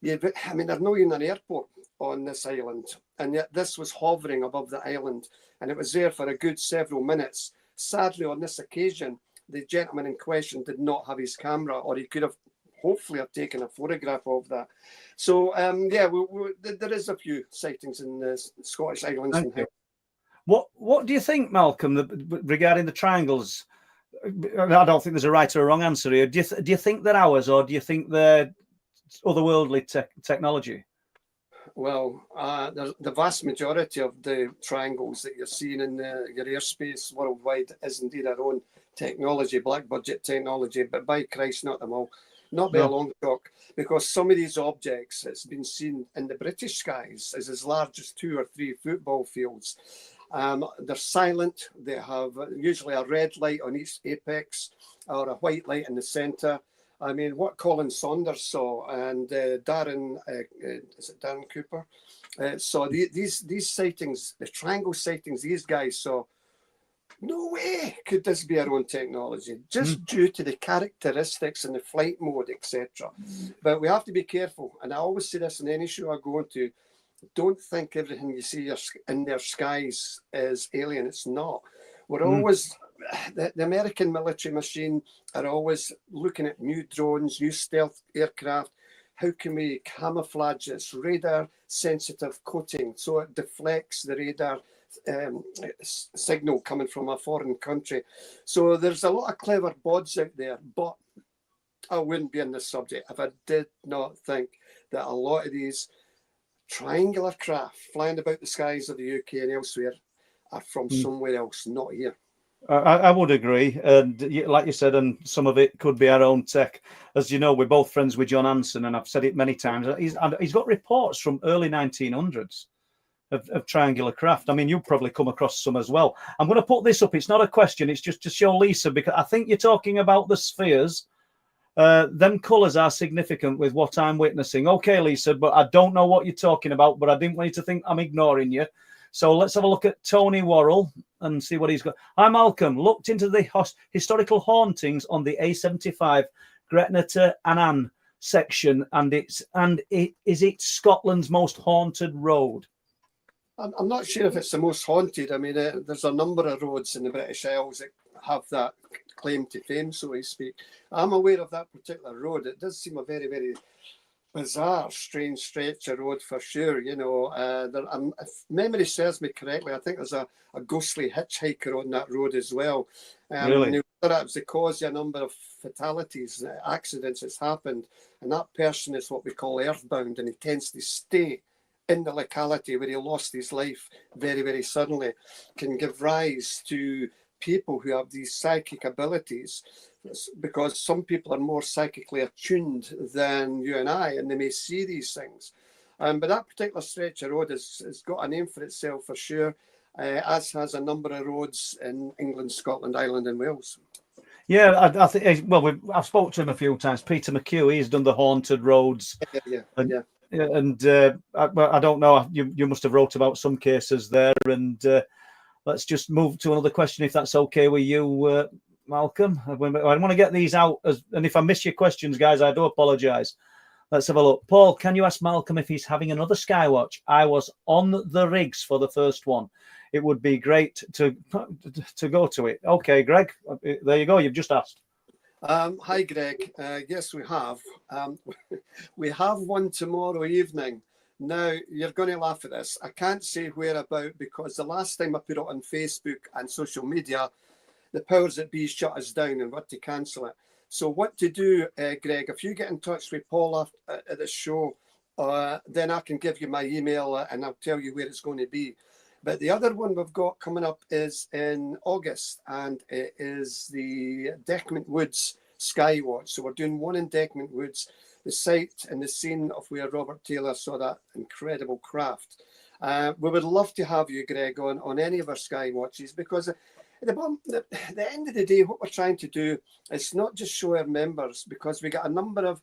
I mean, there's no even an airport on this island, and yet this was hovering above the island, and it was there for a good several minutes. Sadly, on this occasion, the gentleman in question did not have his camera, or he could have hopefully have taken a photograph of that. So, there is a few sightings in the Scottish Islands. What do you think, Malcolm, regarding the triangles? I don't think there's a right or a wrong answer here. Do you think they're ours, or do you think they're otherworldly technology? Well, the vast majority of the triangles that you're seeing in your airspace worldwide is indeed our own technology, black budget technology, but by Christ, not them all. Not by a long shot, because some of these objects that's been seen in the British skies is as large as 2 or 3 football fields. They're silent. They have usually a red light on each apex or a white light in the center. I mean, what Colin Saunders saw and Darren Cooper saw these sightings, the triangle sightings these guys saw. No way could this be our own technology, just due to the characteristics and the flight mode, etc. But we have to be careful. And I always say this in any show I go into, don't think everything you see in their skies is alien. It's not. We're always, the American military machine are always looking at new drones, new stealth aircraft. How can we camouflage its radar sensitive coating so it deflects the radar signal coming from a foreign country? So there's a lot of clever bods out there, but I wouldn't be on this subject if I did not think that a lot of these triangular craft flying about the skies of the UK and elsewhere are from somewhere else, not here. I would agree, and like you said, and some of it could be our own tech. As you know, we're both friends with John Anson, and I've said it many times. He's got reports from early 1900s of triangular craft. I mean, you've probably come across some as well. I'm going to put this up. It's not a question. It's just to show Lisa, because I think you're talking about the spheres. Them colours are significant with what I'm witnessing. Okay, Lisa, but I don't know what you're talking about, but I didn't want you to think I'm ignoring you. So let's have a look at Tony Worrell and see what he's got. Hi, Malcolm. Looked into the historical hauntings on the A75 Gretna to Annan section, and is it Scotland's most haunted road? I'm not sure if it's the most haunted. I mean, there's a number of roads in the British Isles that have that claim to fame, so to speak. I'm aware of that particular road. It does seem a very, very bizarre, strange stretch of road for sure. You know, if memory serves me correctly, I think there's a ghostly hitchhiker on that road as well. Really? That was the cause of a number of fatalities, accidents that's happened, and that person is what we call earthbound, and he tends to stay in the locality where he lost his life very, very suddenly. Can give rise to people who have these psychic abilities, because some people are more psychically attuned than you and I, and they may see these things. But that particular stretch of road has got a name for itself for sure, as has a number of roads in England, Scotland, Ireland, and Wales. Yeah, I think. Well, I've spoken to him a few times. Peter McHugh, he's done the haunted roads. Yeah. And I don't know. You must have wrote about some cases there. And let's just move to another question, if that's okay with you, Malcolm. I want to get these out. And if I miss your questions, guys, I do apologise. Let's have a look. Paul, can you ask Malcolm if he's having another Skywatch? I was on the rigs for the first one. It would be great to go to it. Okay, Greg, there you go. You've just asked. Hi, Greg. Yes, we have. We have one tomorrow evening. Now, you're going to laugh at this. I can't say where about, because the last time I put it on Facebook and social media, the powers that be shut us down and we had to cancel it. So what to do, Greg, if you get in touch with Paul at the show, then I can give you my email and I'll tell you where it's going to be. But the other one we've got coming up is in August, and it is the Decmont Woods Skywatch. So we're doing one in Decmont Woods, the site and the scene of where Robert Taylor saw that incredible craft. We would love to have you, Greg, on any of our Skywatches, because at the end of the day, what we're trying to do is not just show our members, because we got a number of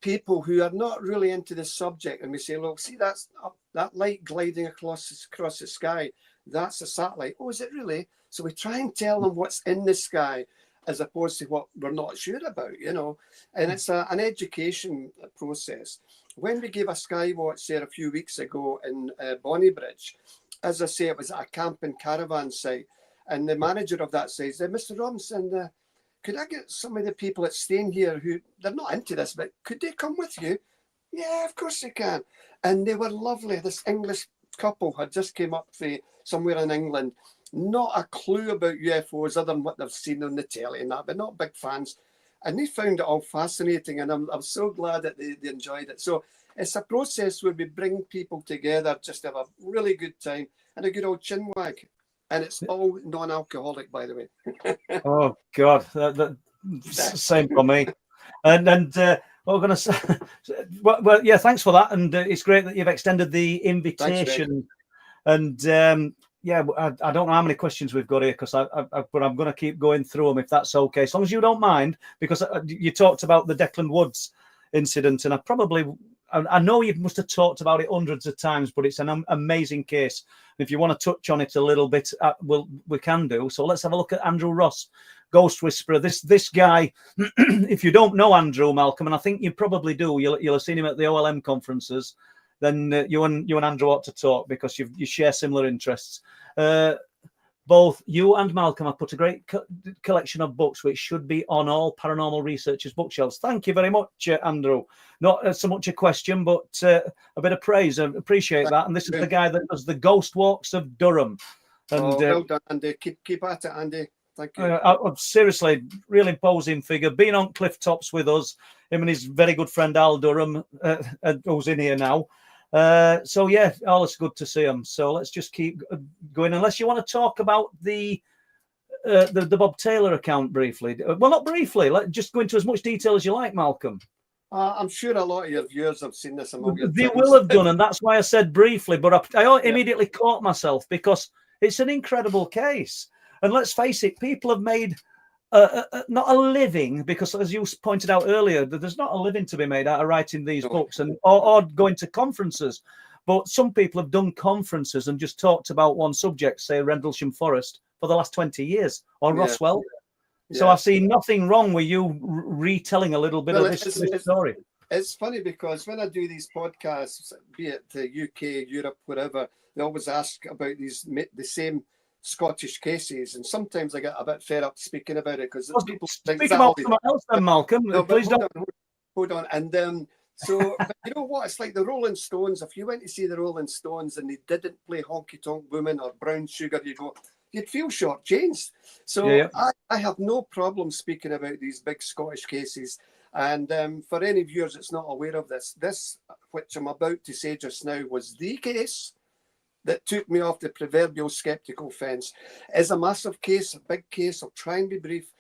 people who are not really into the subject, and we say, look, see that light gliding across the sky, that's a satellite. Oh, is it really? So we try and tell them what's in the sky as opposed to what we're not sure about, and it's an education process. When we gave a Skywatch there a few weeks ago in Bonnybridge, as I say, it was at a camping caravan site, and the manager of that site said, Mr. Robinson, could I get some of the people that's staying here who, they're not into this, but could they come with you? Yeah, of course they can. And they were lovely. This English couple had just came up from somewhere in England, not a clue about UFOs other than what they've seen on the telly and that, but not big fans. And they found it all fascinating, and I'm so glad that they enjoyed it. So it's a process where we bring people together just to have a really good time and a good old chinwag. And it's all non-alcoholic, by the way. Oh God, same for me. And what we're going to say, well, yeah, thanks for that, and it's great that you've extended the invitation. Thanks, and yeah, I don't know how many questions we've got here, but I'm going to keep going through them if that's okay, as long as you don't mind, because you talked about the Declan Woods incident, and I know you must have talked about it hundreds of times, but it's an amazing case. If you want to touch on it a little bit, we can do. So let's have a look at Andrew Ross, Ghost Whisperer. This guy, if you don't know Andrew, Malcolm, and I think you probably do, you'll have seen him at the OLM conferences, then you and Andrew ought to talk, because you share similar interests. Both you and Malcolm have put a great collection of books which should be on all paranormal researchers' bookshelves. Thank you very much, Andrew. Not so much a question, but a bit of praise. I appreciate that. And this is the guy that does the Ghost Walks of Durham. And, well done, Andy. Keep at it, Andy. Thank you. Seriously, real imposing figure. Been on cliff tops with us. Him and his very good friend Al Durham, who's in here now. So yeah, always good to see him. So let's just keep going, unless you want to talk about the Bob Taylor account briefly. Well, not briefly. Let's just go into as much detail as you like, Malcolm. I'm sure a lot of your viewers have seen this. They will have done, and that's why I said briefly. But I immediately caught myself, because it's an incredible case. And let's face it, people have made not a living, because as you pointed out earlier, there's not a living to be made out of writing these books or going to conferences. But some people have done conferences and just talked about one subject, say Rendlesham Forest, for the last 20 years, or Roswell. So I see nothing wrong with you retelling a little bit of this story. It's funny, because when I do these podcasts, be it the UK, Europe, wherever, they always ask about the same Scottish cases, and sometimes I get a bit fed up speaking about it, because people speak about something else then, Malcolm. No, please don't. Hold on. And so but you know what? It's like the Rolling Stones. If you went to see the Rolling Stones and they didn't play Honky Tonk Woman or Brown Sugar, you'd feel shortchanged. So I have no problem speaking about these big Scottish cases. And for any viewers that's not aware of this, which I'm about to say just now, was the case that took me off the proverbial skeptical fence. It's a massive case, a big case. I'll try and be brief.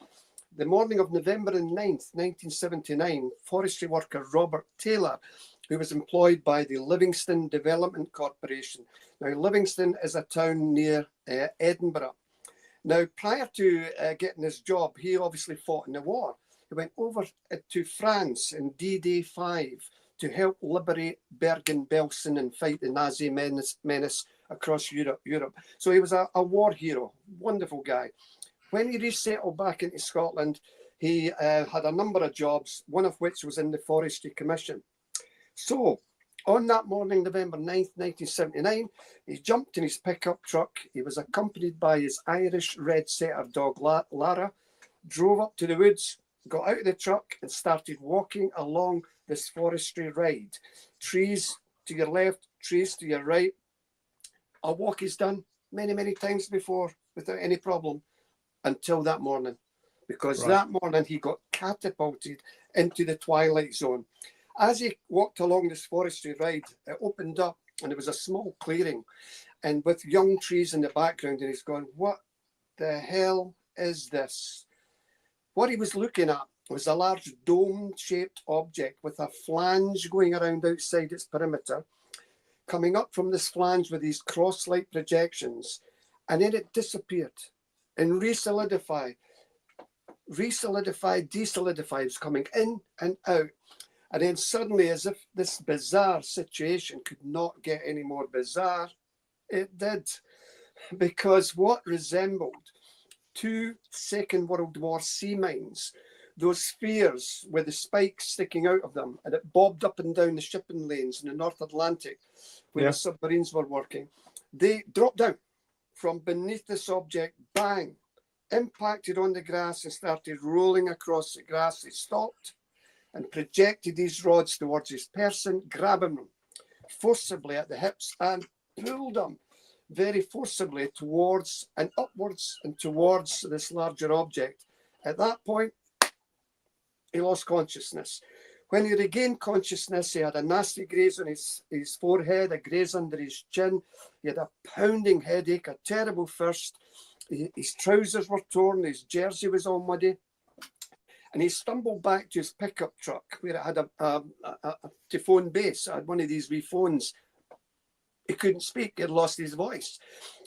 The morning of November 9th, 1979, forestry worker Robert Taylor, who was employed by the Livingston Development Corporation. Now, Livingston is a town near Edinburgh. Now, prior to getting this job, he obviously fought in the war. He went over to France in D-Day 5 to help liberate Bergen-Belsen and fight the Nazi menace across Europe. So he was a war hero, wonderful guy. When he resettled back into Scotland, he had a number of jobs, one of which was in the Forestry Commission. So on that morning, November 9th, 1979, he jumped in his pickup truck. He was accompanied by his Irish red setter dog, Lara, drove up to the woods, got out of the truck and started walking along this forestry ride. Trees to your left, trees to your right. A walk he's done many, many times before without any problem until that morning. Because that morning he got catapulted into the twilight zone. As he walked along this forestry ride, it opened up and there was a small clearing and with young trees in the background, and he's going, what the hell is this? What he was looking at was a large dome-shaped object with a flange going around outside its perimeter, coming up from this flange with these cross-like projections, and then it disappeared and re-solidified, de-solidified, was coming in and out. And then suddenly, as if this bizarre situation could not get any more bizarre, it did. Because what resembled 2 Second World War sea mines, those spheres with the spikes sticking out of them, and it bobbed up and down the shipping lanes in the North Atlantic where the submarines were working, they dropped down from beneath this object, bang, impacted on the grass and started rolling across the grass. They stopped and projected these rods towards his person, grabbing them forcibly at the hips and pulled them very forcibly towards and upwards and towards this larger object. At that point, he lost consciousness. When he regained consciousness, he had a nasty graze on his forehead, a graze under his chin. He had a pounding headache, a terrible thirst. His trousers were torn, his jersey was all muddy. And he stumbled back to his pickup truck where it had a phone base. It had one of these wee phones. He couldn't speak, he had lost his voice.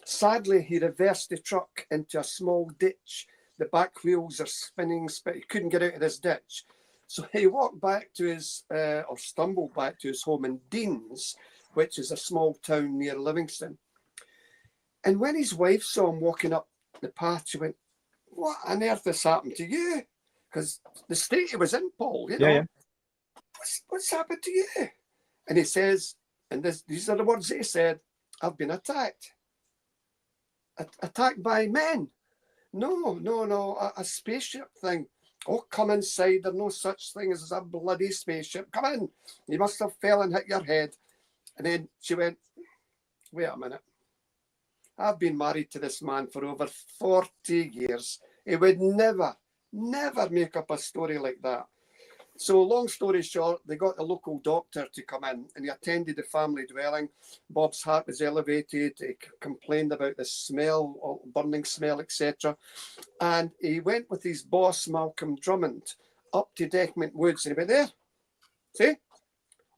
Sadly, he reversed the truck into a small ditch. The back wheels are spinning, he couldn't get out of this ditch. So he walked back to his, or stumbled back to his home in Deans, which is a small town near Livingston. And when his wife saw him walking up the path, she went, what on earth has happened to you? Because the state he was in, Paul, you know, what's happened to you? And he says, and these are the words that he said, I've been attacked. Attacked by men. No, a spaceship thing. Oh, come inside. There's no such thing as a bloody spaceship. Come in. You must have fell and hit your head. And then she went, wait a minute. I've been married to this man for over 40 years. He would never make up a story like that. So long story short, they got the local doctor to come in and he attended the family dwelling. Bob's heart was elevated. He complained about the smell, burning smell, etc. And he went with his boss, Malcolm Drummond, up to Decmont Woods. And he went, there, see,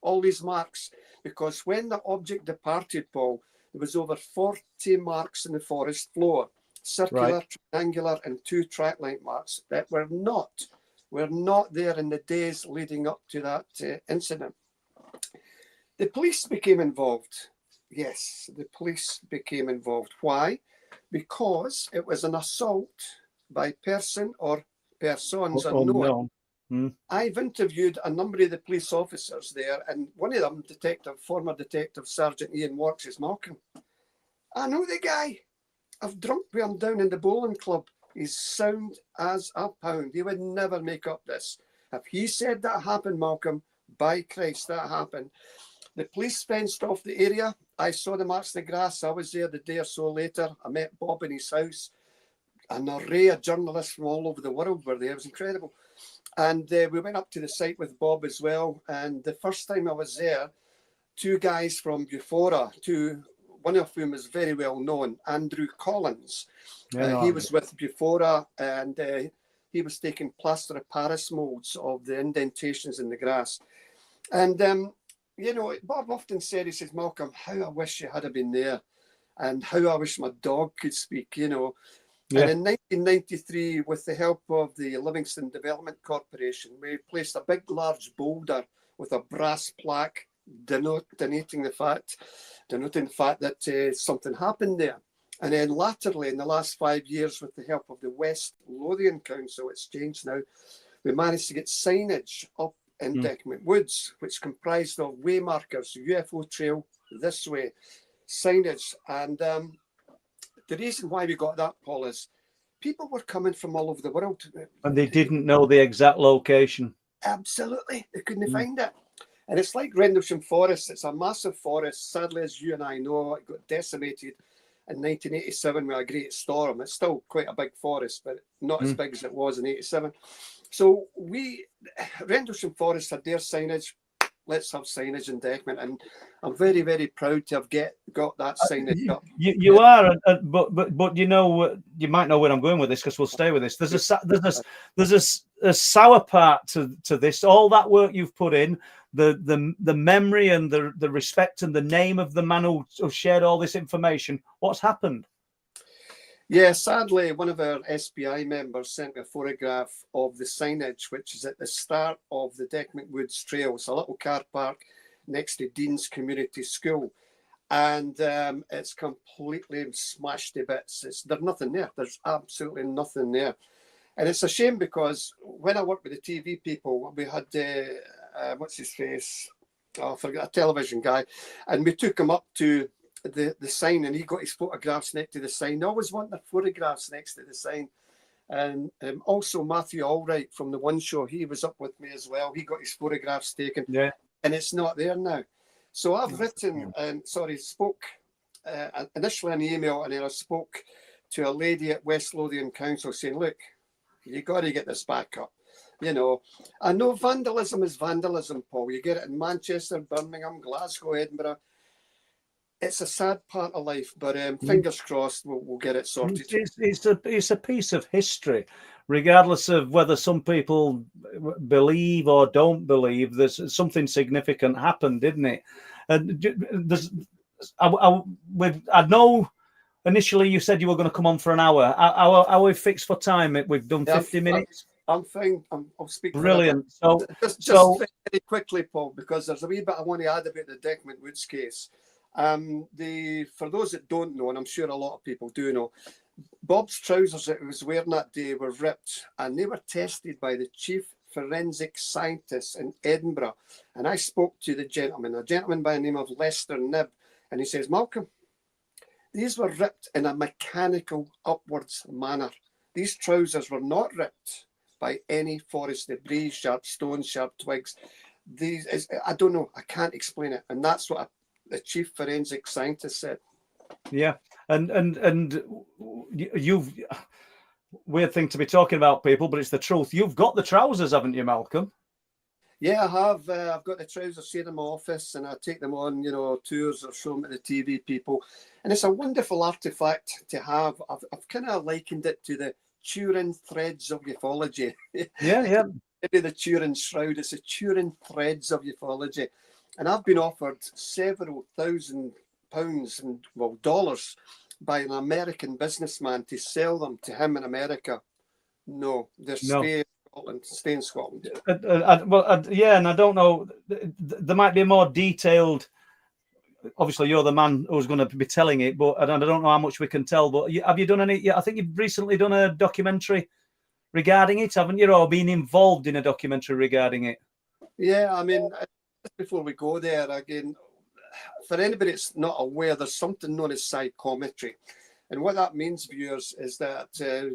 all these marks. Because when the object departed, Paul, there was over 40 marks in the forest floor. Circular, triangular, and 2 track-like marks that were not there in the days leading up to that incident. The police became involved. Yes, the police became involved. Why? Because it was an assault by person or persons unknown. I've interviewed a number of the police officers there, and one of them, former Detective Sergeant Ian Works, is Malcolm. I know the guy. I've drunk with him down in the bowling club. He's sound as a pound. He would never make up this. If he said that happened, Malcolm, by Christ, that happened. The police fenced off the area. I saw the marks in the grass. I was there the day or so later. I met Bob in his house. An array of journalists from all over the world were there. It was incredible. And we went up to the site with Bob as well. And the first time I was there, 2 guys from Bufora, 2 one of whom is very well known, Andrew Collins. Yeah, he was with Bufora, and he was taking plaster of Paris molds of the indentations in the grass. And, you know, Bob often said, he says, Malcolm, how I wish you had been there, and how I wish my dog could speak, you know. Yeah. And in 1993, with the help of the Livingston Development Corporation, we placed a big, large boulder with a brass plaque denoting the fact that something happened there. And then latterly, in the last 5 years, with the help of the West Lothian Council, it's changed now, we managed to get signage up in Deckman Woods, which comprised of way markers, UFO trail this way, signage. And the reason why we got that, Paul, is people were coming from all over the world. And they didn't know the exact location. Absolutely. They couldn't find it. And it's like Rendlesham Forest. It's a massive forest. Sadly, as you and I know, it got decimated in 1987 with a great storm. It's still quite a big forest, but not as big as it was in 87. So Rendlesham Forest had their signage. Let's have signage in Deckman, and I'm very, very proud to have got that signage up. You are, but you know, you might know where I'm going with this, because we'll stay with this. There's a sour part to this. All that work you've put in, the memory and the respect and the name of the man who shared all this information. What's happened? Yeah, sadly, one of our SPI members sent me a photograph of the signage, which is at the start of the Deckman Woods Trail. It's a little car park next to Dean's Community School. And it's completely smashed to bits. There's nothing there. There's absolutely nothing there. And it's a shame, because when I worked with the TV people, we had, what's his face? Oh, I forgot, a television guy. And we took him up to the sign, and he got his photographs next to the sign. They always want their photographs next to the sign. And also Matthew Allwright from the One Show, he was up with me as well. He got his photographs taken, and it's not there now. So I've written spoke initially an email, and then I spoke to a lady at West Lothian Council saying, look, you got to get this back up. You know, I know vandalism is vandalism, Paul. You get it in Manchester, Birmingham, Glasgow, Edinburgh. It's a sad part of life, but fingers crossed we'll get it sorted. It's a piece of history, regardless of whether some people believe or don't believe. There's something significant happened, didn't it? And I know initially you said you were going to come on for an hour. Are we fixed for time? We've done 50 minutes. I'm fine. I'll speak. Brilliant. Just very quickly, Paul, because there's a wee bit I want to add about the Deckman Woods case. For those that don't know, and I'm sure a lot of people do know, Bob's trousers that he was wearing that day were ripped, and they were tested by the chief forensic scientist in Edinburgh. And I spoke to a gentleman by the name of Lester Nibb, and he says, Malcolm, these were ripped in a mechanical upwards manner. These trousers were not ripped by any forest debris, sharp stones, sharp twigs. I don't know. I can't explain it. And that's what the chief forensic scientist said. Yeah, and you've weird thing to be talking about, people, but it's the truth. You've got the trousers, haven't you, Malcolm? Yeah, I have. I've got the trousers here in my office, and I take them on, tours or show them to the TV people. And it's a wonderful artifact to have. I've kind of likened it to the Turin threads of ufology. Yeah. Maybe the Turin shroud. It's the Turin threads of ufology. And I've been offered several £1,000 and dollars by an American businessman to sell them to him in America. No, they're stay in Scotland. And I don't know. There might be a more detailed. Obviously, you're the man who's going to be telling it, but I don't know how much we can tell. But have you done any? I think you've recently done a documentary regarding it, haven't you, or been involved in a documentary regarding it? Yeah, I mean, just before we go there, again, for anybody that's not aware, there's something known as psychometry. And what that means, viewers, is that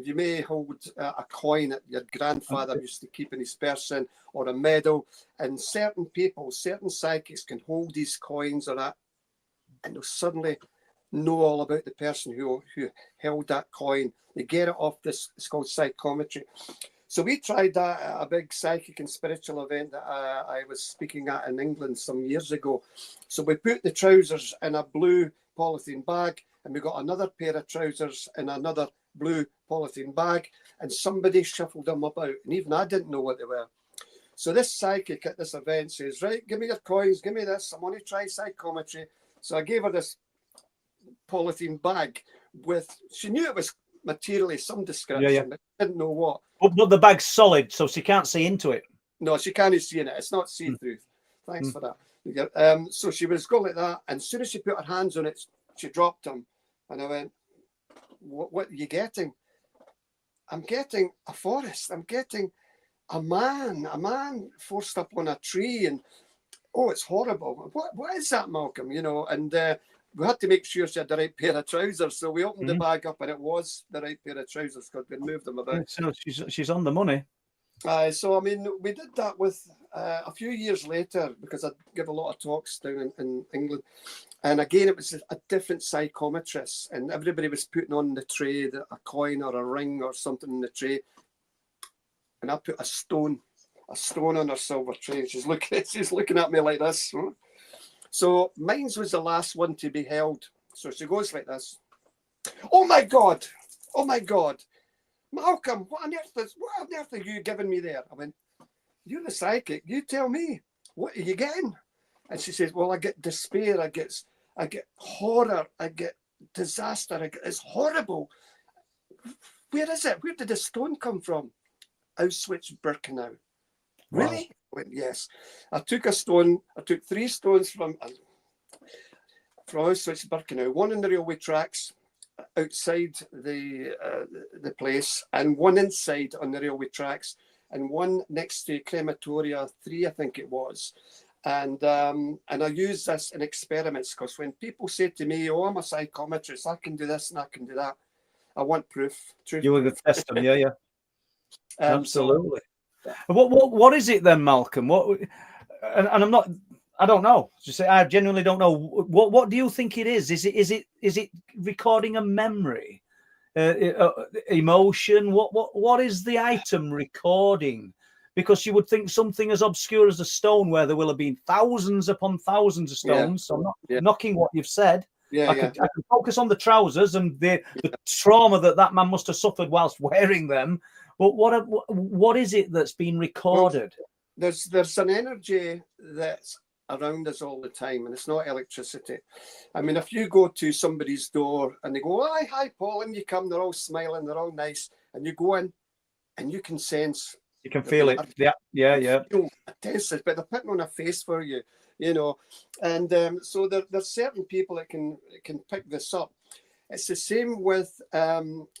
you may hold a coin that your grandfather used to keep in his person, or a medal, and certain people, certain psychics can hold these coins or that, and they'll suddenly know all about the person who held that coin. They get it off this, it's called psychometry. So we tried that at a big psychic and spiritual event that I was speaking at in England some years ago. So we put the trousers in a blue polythene bag, and we got another pair of trousers in another blue polythene bag, and somebody shuffled them about, and even I didn't know what they were. So this psychic at this event says, right, give me your coins, give me this, I want to try psychometry. So I gave her this polythene bag with, she knew it was materially some description, but didn't know what. But the bag's solid, so she can't see into it. No, she can't see in it. It's not see-through. Thanks for that. So she was going like that, and as soon as she put her hands on it, she dropped them. And I went, what are you getting? I'm getting a forest. I'm getting a man forced up on a tree, and oh, it's horrible. What is that, Malcolm? You know, and we had to make sure she had the right pair of trousers. So we opened the bag up, and it was the right pair of trousers because we'd moved them about. So she's on the money. So I mean, we did that with a few years later, because I give a lot of talks down in England, and again it was a different psychometrist, and everybody was putting on the tray a coin or a ring or something in the tray, and I put a stone on her silver tray. She's looking at me like this. So mine was the last one to be held. So she goes like this. Oh my God! Oh my God! Malcolm, what on earth are you giving me there? I went, you're the psychic. You tell me. What are you getting? And she says, well, I get despair. I get horror. I get disaster. It's horrible. Where is it? Where did the stone come from? Auschwitz-Birkenau. Wow. Really? I went, yes. I took a stone. I took 3 stones from Auschwitz-Birkenau. One in the railway tracks outside the place, and one inside on the railway tracks, and one next to Crematoria 3, I think it was. And I use this in experiments, because when people say to me, oh, I'm a psychometrist, I can do this and I can do that, I want proof. You were the test them, yeah. Absolutely. So, what is it then, Malcolm? And I'm not, I don't know. Just say I genuinely don't know. What do you think it is? Is it recording a memory, emotion? What is the item recording? Because you would think something as obscure as a stone, where there will have been thousands upon thousands of stones. So I'm not knocking what you've said. I can focus on the trousers and the trauma that man must have suffered whilst wearing them. But what is it that's been recorded? Well, there's an energy that's around us all the time, and it's not electricity. I mean, if you go to somebody's door and they go, hi Paul, and you come, they're all smiling, they're all nice, and you go in and you can sense, you can feel it. Yeah. Tense, but they're putting on a face for you, you know. And so there's certain people that can pick this up. It's the same with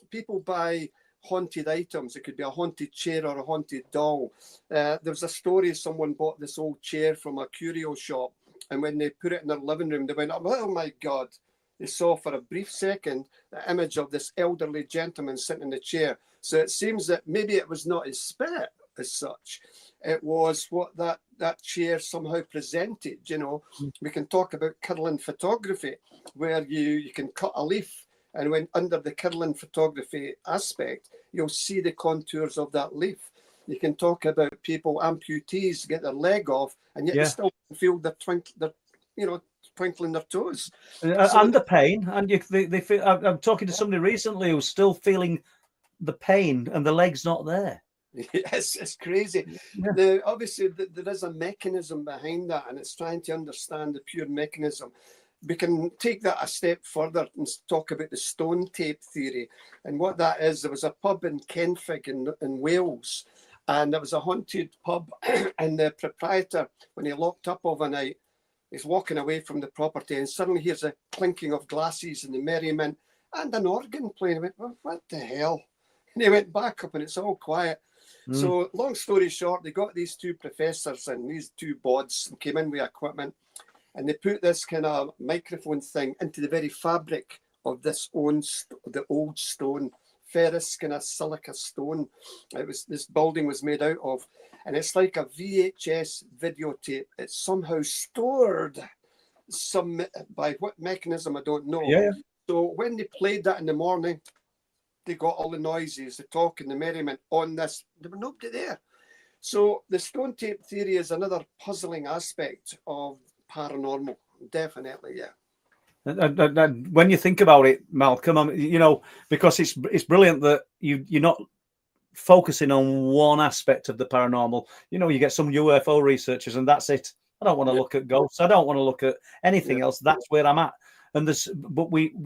people buy haunted items. It could be a haunted chair or a haunted doll. There was a story, someone bought this old chair from a curio shop, and when they put it in their living room, they went, oh my God. They saw for a brief second the image of this elderly gentleman sitting in the chair. So it seems that maybe it was not his spirit as such. It was what that chair somehow presented, you know. We can talk about Kirlian photography, where you can cut a leaf, and when under the Kirlian photography aspect, you'll see the contours of that leaf. You can talk about people, amputees, get their leg off, and yet you still feel the twinkling their toes. And the pain. And they feel, I'm talking to somebody recently who's still feeling the pain, and the leg's not there. Yes, it's crazy. Yeah. Obviously, there is a mechanism behind that, and it's trying to understand the pure mechanism. We can take that a step further and talk about the stone tape theory. And what that is, there was a pub in Kenfig in Wales, and there was a haunted pub, and the proprietor, when he locked up overnight, he's walking away from the property, and suddenly hears a clinking of glasses and the merriment and an organ playing. He went, well, what the hell? And he went back up, and it's all quiet. So long story short, they got these 2 professors and these 2 bods and came in with equipment, and they put this kind of microphone thing into the very fabric of the old stone, ferrous kind of silica stone. This building was made out of, and it's like a VHS videotape. It's somehow stored by what mechanism, I don't know. Yeah. So when they played that in the morning, they got all the noises, the talk and the merriment on this. There were nobody there. So the stone tape theory is another puzzling aspect of paranormal. Definitely, yeah. And when you think about it, Malcolm, because it's brilliant that you're not focusing on one aspect of the paranormal. You get some UFO researchers, and that's it. I don't want to look at ghosts. I don't want to look at anything else. That's where I'm at. And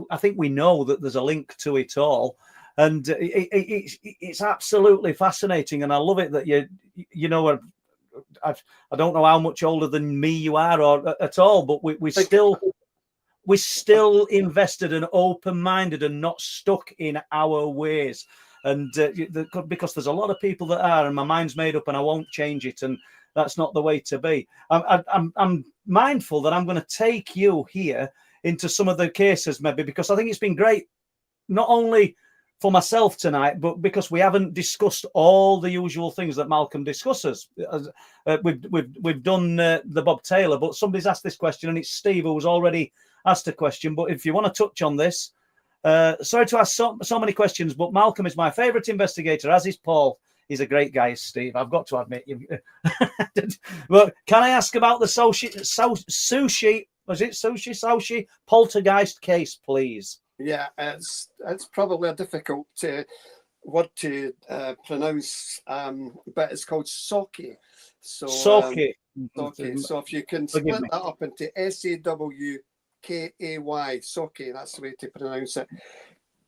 I think we know that there's a link to it all, and it's absolutely fascinating. And I love it that I don't know how much older than me you are or at all, but we're still invested and open-minded and not stuck in our ways. And because there's a lot of people that are, and my mind's made up and I won't change it. And that's not the way to be. I'm mindful that I'm going to take you here into some of the cases, maybe, because I think it's been great, not only for myself tonight, but because we haven't discussed all the usual things that Malcolm discusses. We've done the Bob Taylor, but somebody's asked this question, and it's Steve who's already asked a question. But if you want to touch on this, sorry to ask so many questions, but Malcolm is my favourite investigator, as is Paul. He's a great guy, Steve. I've got to admit. But can I ask about the sushi poltergeist case, please? Yeah, it's probably a difficult word to pronounce, but it's called soke. So soke. Soke. So if you can split that up into SAWKAY, soke, that's the way to pronounce it.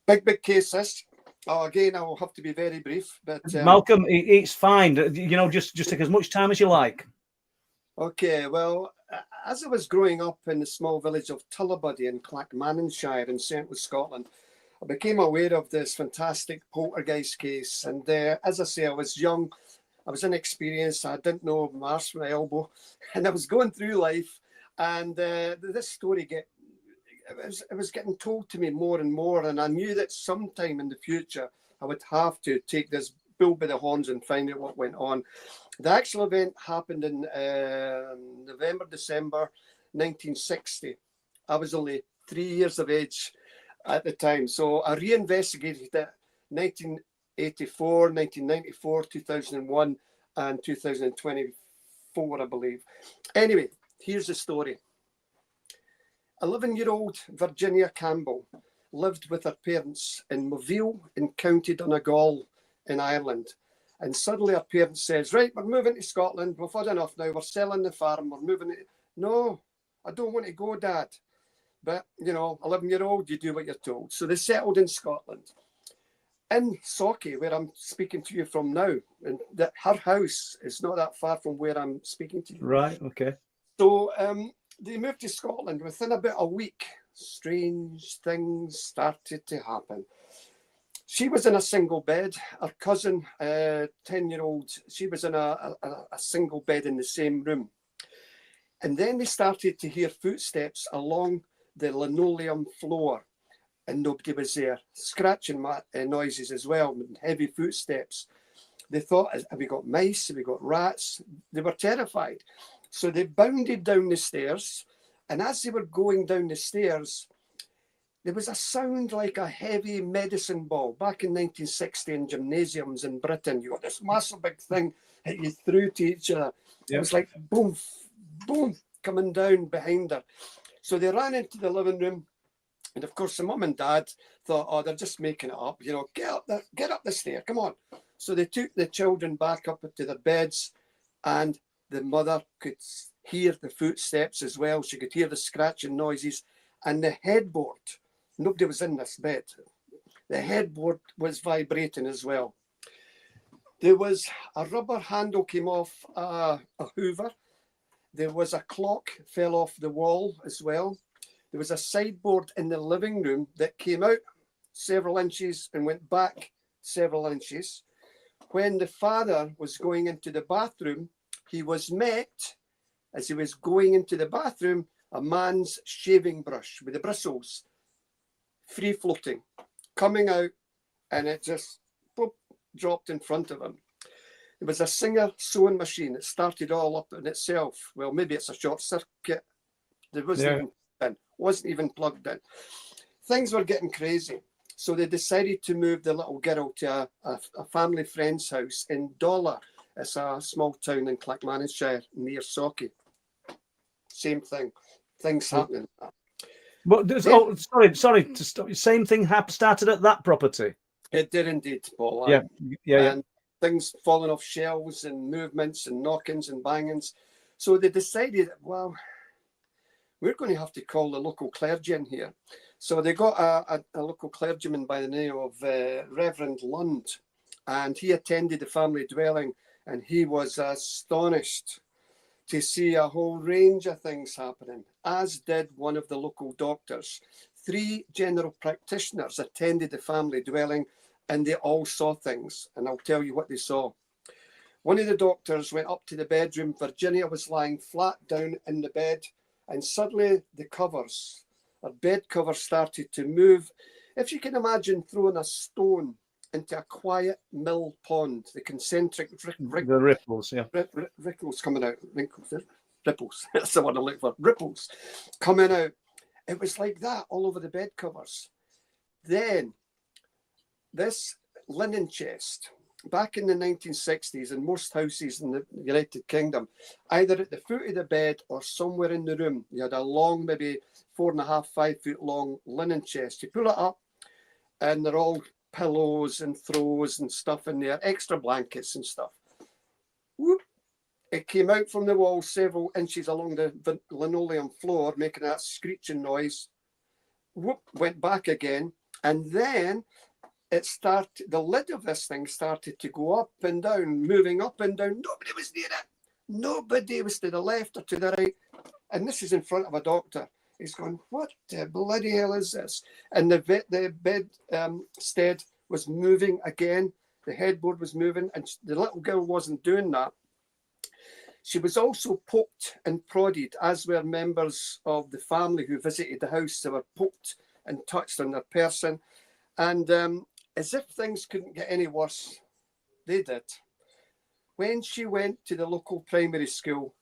Big cases. Again, I will have to be very brief, but Malcolm, it's fine. Just take as much time as you like. Okay, well, as I was growing up in the small village of Tullibody in Clackmannanshire in central Scotland, I became aware of this fantastic poltergeist case. And as I say, I was young, I was inexperienced, I didn't know my arse from my elbow, and I was going through life. And this story it was getting told to me more and more, and I knew that sometime in the future I would have to take this bull by the horns and find out what went on. The actual event happened in December 1960. I was only 3 years of age at the time, so I reinvestigated it 1984, 1994, 2001, and 2024, I believe. Anyway, here's the story. 11-year-old Virginia Campbell lived with her parents in Moville in County Donegal in Ireland. And suddenly her parents says, right, we're moving to Scotland. We've had enough now. We're selling the farm. We're moving it. No, I don't want to go, Dad. But, 11-year-old, you do what you're told. So they settled in Scotland. In Soke, where I'm speaking to you from now, and her house is not that far from where I'm speaking to you. Right, okay. So they moved to Scotland. Within about a week, strange things started to happen. She was in a single bed. Her cousin, 10-year-old, she was in a single bed in the same room. And then they started to hear footsteps along the linoleum floor, and nobody was there. Scratching noises as well, and heavy footsteps. They thought, have we got mice? Have we got rats? They were terrified. So they bounded down the stairs, and as they were going down the stairs, there was a sound like a heavy medicine ball. Back in 1960 in gymnasiums in Britain, you got this massive big thing hit you through to each other. Yep. It was like boom, boom, coming down behind her. So they ran into the living room. And of course, the mum and dad thought, oh, they're just making it up. Get up the stair, come on. So they took the children back up to their beds, and the mother could hear the footsteps as well. She could hear the scratching noises, and the headboard. Nobody was in this bed. The headboard was vibrating as well. There was a rubber handle came off a hoover. There was a clock fell off the wall as well. There was a sideboard in the living room that came out several inches and went back several inches. When the father was going into the bathroom, he was met, as he was going into the bathroom, a man's shaving brush with the bristles free floating, coming out, and it just dropped in front of him. There was a Singer sewing machine that started all up in itself. Well, maybe it's a short circuit. There wasn't even plugged in. Things were getting crazy. So they decided to move the little girl to a family friend's house in Dollar. It's a small town in Clackmannanshire near Soke. Same thing. Things happening. But sorry to stop you. Same thing started at that property. It did indeed, Paul. Yeah. And things falling off shelves and movements and knockings and bangings. So they decided, well, we're going to have to call the local clergy in here. So they got a local clergyman by the name of Reverend Lund, and he attended the family dwelling, and he was astonished to see a whole range of things happening, as did one of the local doctors. 3 general practitioners attended the family dwelling, and they all saw things, and I'll tell you what they saw. One of the doctors went up to the bedroom. Virginia was lying flat down in the bed, and suddenly the covers, her bed cover, started to move. If you can imagine throwing a stone into a quiet mill pond, the concentric the ripples, ripples coming out, ripples, that's the word I look for, ripples coming out. It was like that all over the bed covers. Then this linen chest, back in the 1960s, in most houses in the United Kingdom, either at the foot of the bed or somewhere in the room, you had a long, maybe 4.5, 5 foot long linen chest. You pull it up and they're all pillows and throws and stuff in there, extra blankets and stuff. Whoop. It came out from the wall several inches along the linoleum floor, making that screeching noise. Whoop, went back again. And then the lid of this thing started to go up and down, moving up and down. Nobody was near it. Nobody was to the left or to the right. And this is in front of a doctor. He's going, what the bloody hell is this? And the bedstead was moving again. The headboard was moving, and the little girl wasn't doing that. She was also poked and prodded, as were members of the family who visited the house. They were poked and touched on their person. And as if things couldn't get any worse, they did. When she went to the local primary school,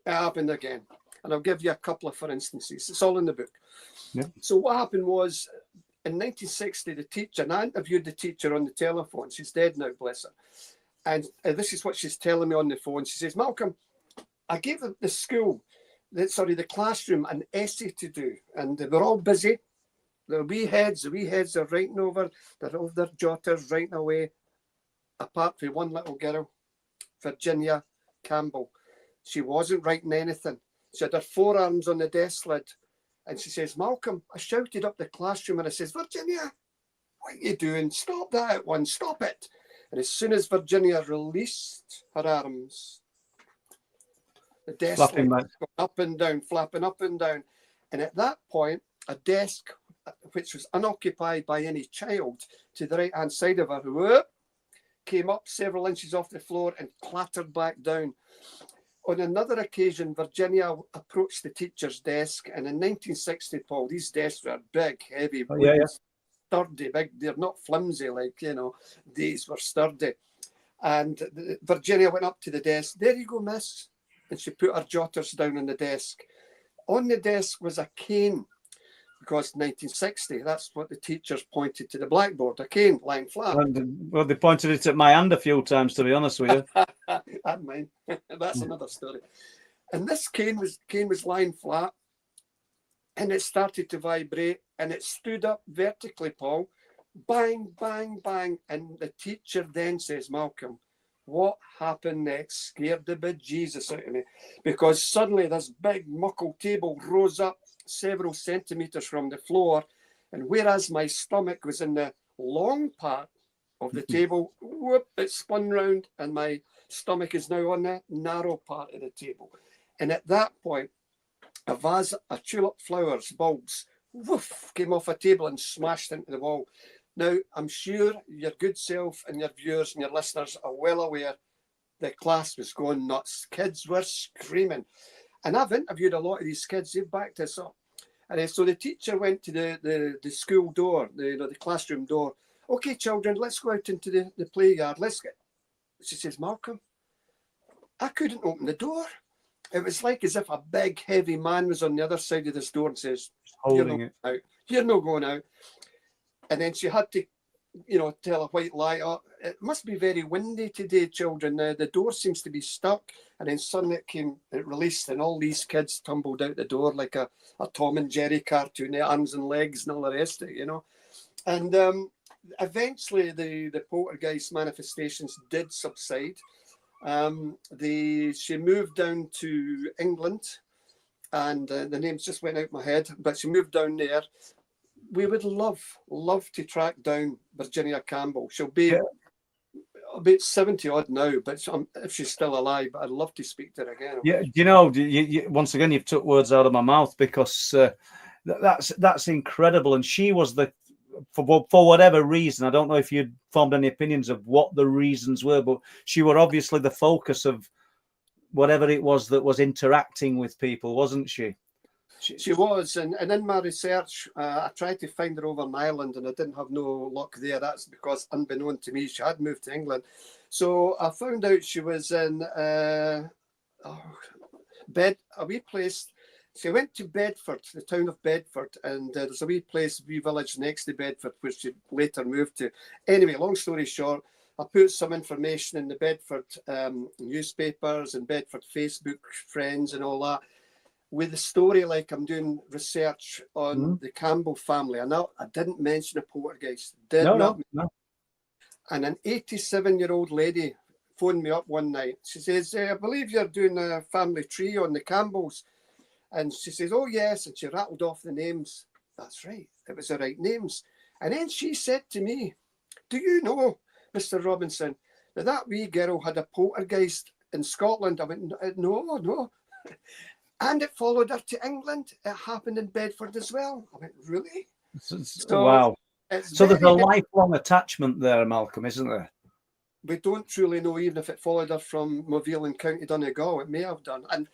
it happened again. And I'll give you a couple of for instances. It's all in the book. Yeah. So what happened was, in 1960, the teacher, and I interviewed the teacher on the telephone. She's dead now, bless her. And this is what she's telling me on the phone. She says, Malcolm, I gave the classroom, an essay to do. And they were all busy. The wee heads are writing over. They're over their jotters writing away. Apart from one little girl, Virginia Campbell. She wasn't writing anything. She had her forearms on the desk lid. And she says, Malcolm, I shouted up the classroom and I says, Virginia, what are you doing? Stop that at once. Stop it. And as soon as Virginia released her arms, the desk lid was going up and down, flapping up and down. And at that point, a desk, which was unoccupied by any child, to the right-hand side of her, whoop, came up several inches off the floor and clattered back down. On another occasion, Virginia approached the teacher's desk, and in 1960, Paul, these desks were big, heavy, sturdy, big. They're not flimsy like, these were sturdy. And Virginia went up to the desk. There you go, miss. And she put her jotters down on the desk. On the desk was a cane, because 1960, that's what the teachers pointed to the blackboard, a cane lying flat. Well, they pointed it at my hand a few times, to be honest with you. That mine. That's another story. And this cane was lying flat, and it started to vibrate, and it stood up vertically, Paul. Bang, bang, bang. And the teacher then says, Malcolm, what happened next scared the bejesus out of me, because suddenly this big muckle table rose up several centimeters from the floor, and whereas my stomach was in the long part of the table, whoop, it spun round, and my stomach is now on the narrow part of the table. And at that point, a vase of tulip flowers, bulbs, woof, came off a table and smashed into the wall. Now, I'm sure your good self and your viewers and your listeners are well aware the class was going nuts. Kids were screaming. And I've interviewed a lot of these kids. They've backed this up. And so the teacher went to the school door, the classroom door. Okay, children, let's go out into the play yard. She says, Malcolm, I couldn't open the door. It was like as if a big, heavy man was on the other side of this door and says, You're not going out. And then she had to tell a white lie. Oh, it must be very windy today, children. The door seems to be stuck. And then suddenly it released, and all these kids tumbled out the door like a Tom and Jerry cartoon, the arms and legs and all the rest of it, And eventually the poltergeist manifestations did subside. She moved down to England, and the names just went out my head, but she moved down there. We would love to track down Virginia Campbell. She'll be about 70 odd now, but if she's still alive, I'd love to speak to her again. Yeah, once again, you've took words out of my mouth, because that's incredible. And she was for whatever reason, I don't know if you'd formed any opinions of what the reasons were, but she were obviously the focus of whatever it was that was interacting with people, wasn't she? She was, and in my research, I tried to find her over in Ireland, and I didn't have no luck there. That's because, unbeknown to me, she had moved to England. So I found out she was in a wee place. She went to Bedford, the town of Bedford, and there's a wee village next to Bedford, which she later moved to. Anyway, long story short, I put some information in the Bedford newspapers and Bedford Facebook friends and all that, with the story, like I'm doing research on the Campbell family. I didn't mention a poltergeist. No. And an 87-year-old lady phoned me up one night. She says, I believe you're doing a family tree on the Campbells. And she says, oh, yes. And she rattled off the names. That's right. It was the right names. And then she said to me, do you know, Mr. Robinson, that wee girl had a poltergeist in Scotland? I went, no. And it followed her to England. It happened in Bedford as well. I went, really? Wow. So there's a lifelong attachment there, Malcolm, isn't there? We don't truly know, even if it followed her from Moville in County Donegal. It may have done. And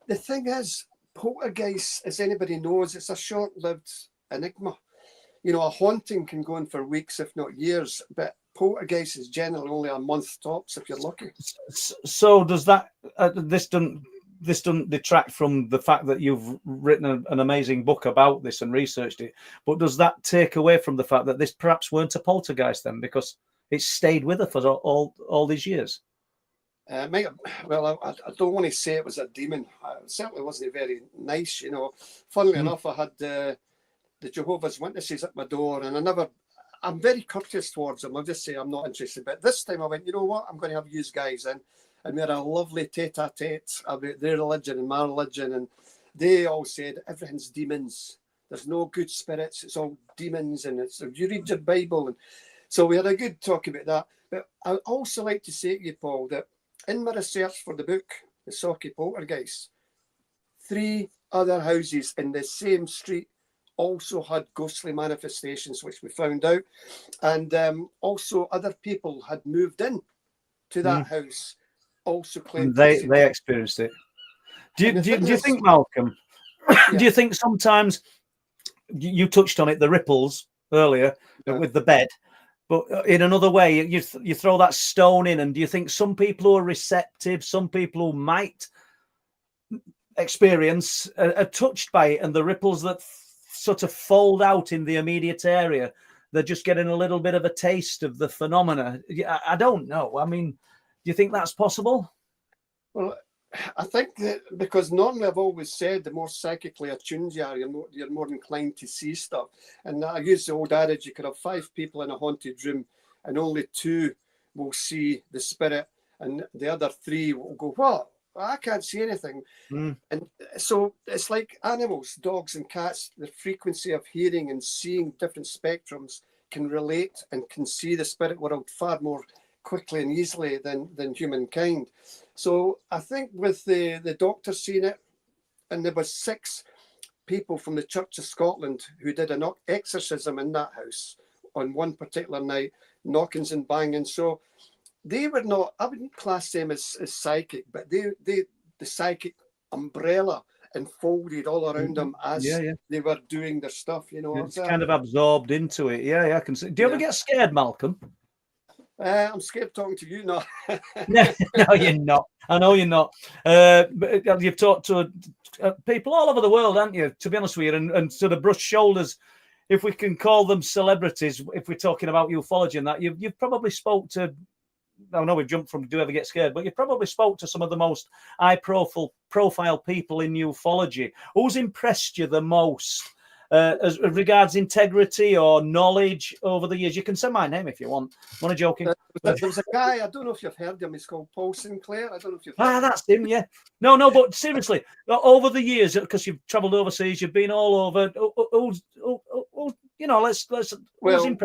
the thing is, poltergeist, as anybody knows, it's a short-lived enigma. A haunting can go on for weeks, if not years, but poltergeist is generally only a month tops, if you're lucky. So does that, this doesn't detract from the fact that you've written an amazing book about this and researched it, but does that take away from the fact that this perhaps weren't a poltergeist then, because it's stayed with her for all these years? Well, I don't want to say it was a demon. It certainly wasn't very nice, Funnily enough, I had the Jehovah's Witnesses at my door, and I'm very courteous towards them. I'll just say I'm not interested. But this time I went, you know what? I'm going to have you guys in. And we had a lovely tete-a-tete about their religion and my religion. And they all said, everything's demons. There's no good spirits. It's all demons. And you read your Bible. And so we had a good talk about that. But I also like to say to you, Paul, that in my research for the book, The Socky Poltergeist, 3 other houses in the same street also had ghostly manifestations, which we found out. And also other people had moved in to that house. Also claimed they experienced it. Do you think, Malcolm? Yeah. Do you think sometimes you touched on it, the ripples earlier with the bed, but in another way, you throw that stone in, and do you think some people who are receptive, some people who might experience are touched by it, and the ripples that sort of fold out in the immediate area, they're just getting a little bit of a taste of the phenomena? I don't know. I mean, do you think that's possible? Well, I think that because normally I've always said the more psychically attuned you are, you're more inclined to see stuff. And I use the old adage, you could have 5 people in a haunted room and only 2 will see the spirit, and the other 3 will go, what? I can't see anything. And so it's like animals, dogs and cats, the frequency of hearing and seeing different spectrums can relate and can see the spirit world far more quickly and easily than humankind. So I think with the doctor seeing it, and there was 6 people from the Church of Scotland who did an exorcism in that house on one particular night, knockings and banging. So they were not, I wouldn't class them as psychic, but the psychic umbrella unfolded all around them as they were doing their stuff, It's kind of absorbed into it. Yeah, I can see. Do you ever get scared, Malcolm? I'm scared talking to you now. No, you're not. I know you're not. But you've talked to people all over the world, haven't you? To be honest with you, and sort of brushed shoulders if we can call them celebrities, if we're talking about ufology and that, you've probably spoke to, I know we've jumped from Do Ever Get Scared, but you probably spoke to some of the most high-profile people in ufology. Who's impressed you the most as regards integrity or knowledge over the years? You can say my name if you want. I'm only joking. There was a guy, I don't know if you've heard him, he's called Paul Sinclaire. I don't know if you've heard him. That's him, yeah. No, but seriously, over the years, because you've travelled overseas, you've been all over, you know, let's Well,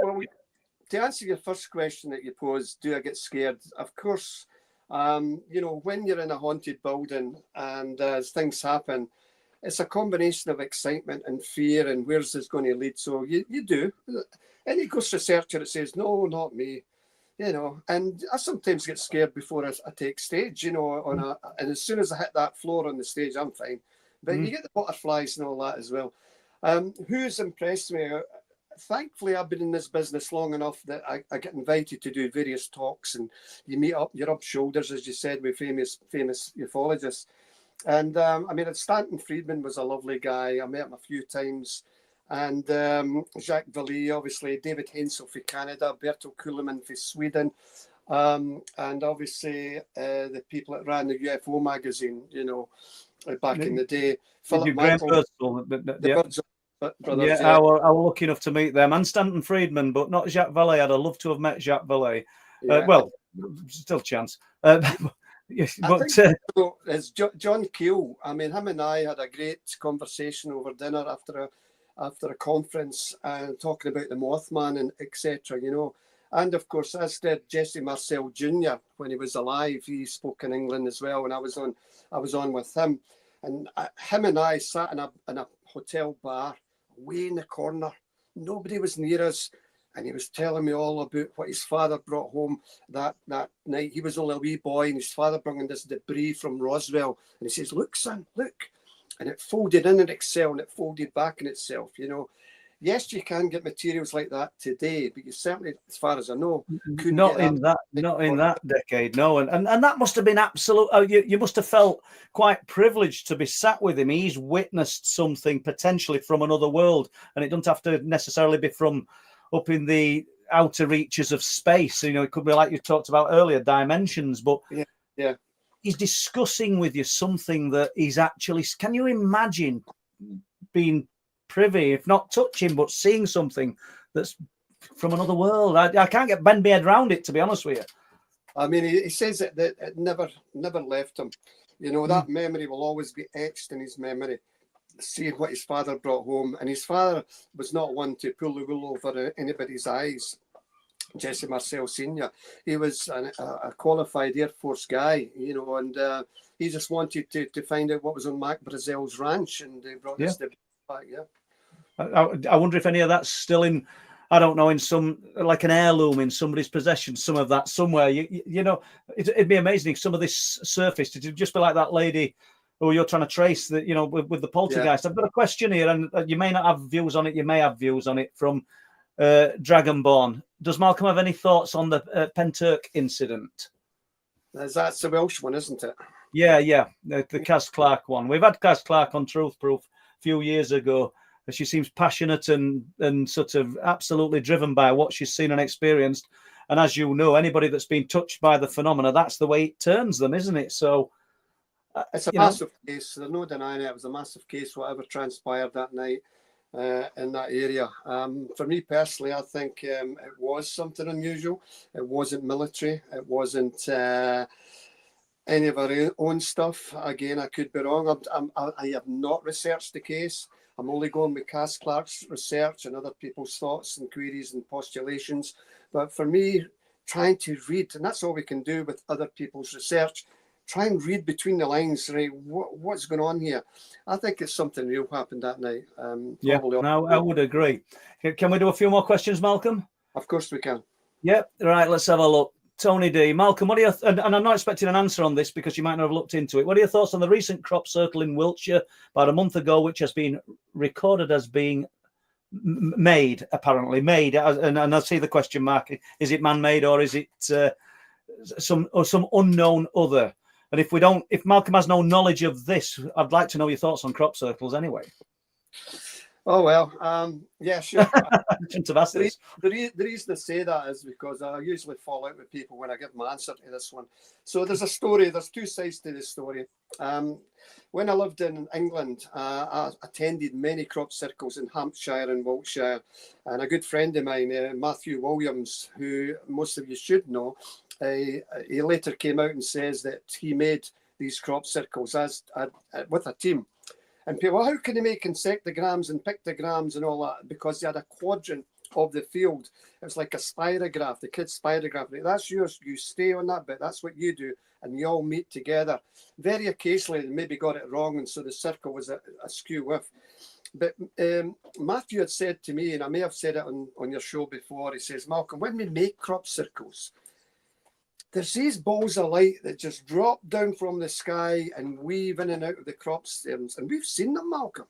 to answer your first question that you posed, do I get scared? Of course, you know, when you're in a haunted building and as things happen, it's a combination of excitement and fear and where's this going to lead. So you do. Any ghost researcher that says, no, not me, you know, and I sometimes get scared before I take stage, you know, and as soon as I hit that floor on the stage, I'm fine. But you get the butterflies and all that as well. Who's impressed me? Thankfully, I've been in this business long enough that I get invited to do various talks, and you rub shoulders, as you said, with famous ufologists. And I mean, Stanton Friedman was a lovely guy. I met him a few times. And Jacques Vallée, obviously, David Hensel for Canada, Bertil Kuhleman for Sweden, and obviously the people that ran the UFO magazine, you know, back in the day. Philip Michael, Brothers, I was lucky enough to meet them, and Stanton Friedman, but not Jacques Vallée. I'd have loved to have met Jacques Vallée. Well, still chance. Yes, but it's John Keel. I mean, him and I had a great conversation over dinner after a conference and talking about the Mothman and etc. You know, and of course, as did Jesse Marcel Jr. when he was alive. He spoke in England as well, and I was on with him, and him and I sat in a hotel bar way in the corner. Nobody was near us. And he was telling me all about what his father brought home that night. He was only a wee boy, and his father brought in this debris from Roswell. And he says, look, son, look. And it folded in itself, and it folded back in itself, you know. Yes, you can get materials like that today, but you certainly, as far as I know, couldn't not in that decade, no. And that must have been absolute. You must have felt quite privileged to be sat with him. He's witnessed something potentially from another world, and it doesn't have to necessarily be from up in the outer reaches of space. You know, it could be like you talked about earlier, dimensions, but yeah. He's discussing with you something that he's actually, can you imagine being privy, if not touching, but seeing something that's from another world? I can't bend my head around it, to be honest with you. I mean, he says that it never left him. You know, that memory will always be etched in his memory, seeing what his father brought home. And his father was not one to pull the wool over anybody's eyes. Jesse Marcel Sr. He was a qualified Air Force guy, you know, and he just wanted to find out what was on Mac Brazel's ranch, and they brought this back, I wonder if any of that's still in, I don't know, in some, like an heirloom in somebody's possession, some of that somewhere. You know, it'd be amazing if some of this surfaced. It'd just be like that lady who you're trying to trace, that, you know, with the poltergeist. I've got a question here, and you may not have views on it. You may have views on it from Dragonborn. Does Malcolm have any thoughts on the Penturk incident? That's the Welsh one, isn't it? Yeah, the Kaz Clark one. We've had Kaz Clark on Truth Proof a few years ago. She seems passionate and sort of absolutely driven by what she's seen and experienced. And as you know, anybody that's been touched by the phenomena, that's the way it turns them, isn't it? So it's a massive case. There's no denying it. It was a massive case, whatever transpired that night in that area. For me personally, I think it was something unusual. It wasn't military. It wasn't any of our own stuff. Again, I could be wrong. I have not researched the case. I'm only going with Cass Clark's research and other people's thoughts and queries and postulations. But for me, trying to read, and that's all we can do with other people's research, try and read between the lines, right? What's going on here? I think it's something real happened that night. I would agree. Can we do a few more questions, Malcolm? Of course we can. Yep. Right, let's have a look. Tony D. Malcolm, what are your and I'm not expecting an answer on this because you might not have looked into it. What are your thoughts on the recent crop circle in Wiltshire about a month ago, which has been recorded as being made, apparently made? And I see the question mark. Is it man-made or is it some unknown other? And if Malcolm has no knowledge of this, I'd like to know your thoughts on crop circles anyway. Oh, well, yeah, sure. Shouldn't have asked this. The reason I say that is because I usually fall out with people when I give my answer to this one. So there's a story, there's two sides to this story. When I lived in England, I attended many crop circles in Hampshire and Wiltshire. And a good friend of mine, Matthew Williams, who most of you should know, he later came out and says that he made these crop circles with a team. And people, well, how can they make insectograms and pictograms and all that? Because they had a quadrant of the field. It was like a spirograph, the kid's spirograph. That's yours. You stay on that bit. That's what you do. And you all meet together. Very occasionally, they maybe got it wrong. And so the circle was askew with. But Matthew had said to me, and I may have said it on your show before, he says, Malcolm, when we make crop circles, there's these balls of light that just drop down from the sky and weave in and out of the crop stems. And we've seen them, Malcolm.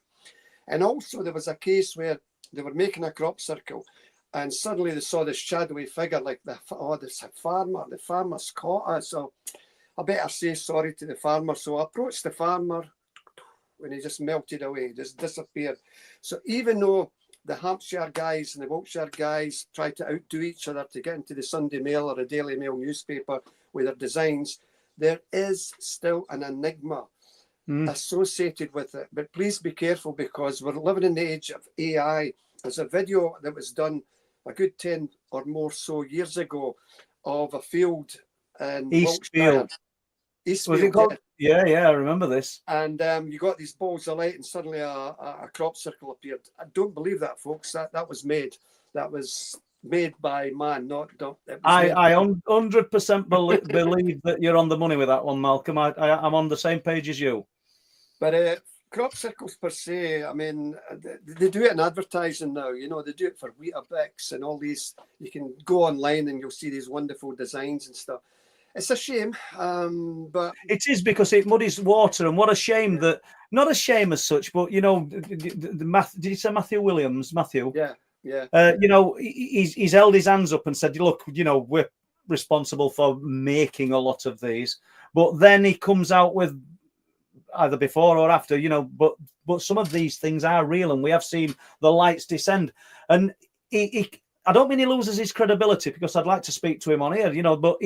And also there was a case where they were making a crop circle and suddenly they saw this shadowy figure like, this farmer. The farmer's caught us. So I better say sorry to the farmer. So I approached the farmer when he just melted away, just disappeared. So even though the Hampshire guys and the Wiltshire guys try to outdo each other to get into the Sunday Mail or the Daily Mail newspaper with their designs, there is still an enigma associated with it. But please be careful because we're living in the age of AI. There's a video that was done a good 10 or more so years ago of a field in Wiltshire. Was it called? Yeah, I remember this. And you got these balls of light and suddenly a crop circle appeared. I don't believe that, folks. That was made. That was made by man, I 100% believe that you're on the money with that one, Malcolm. I'm on the same page as you. But crop circles per se, I mean, they do it in advertising now. You know, they do it for Weetabix and all these. You can go online and you'll see these wonderful designs and stuff. It's a shame, but it is because it muddies water, and what a shame that not a shame as such, but you know, did you say Matthew Williams? Matthew, yeah. You know, he's held his hands up and said, "Look, you know, we're responsible for making a lot of these," but then he comes out with either before or after, you know, but some of these things are real, and we have seen the lights descend, and he I don't mean he loses his credibility because I'd like to speak to him on here, you know, but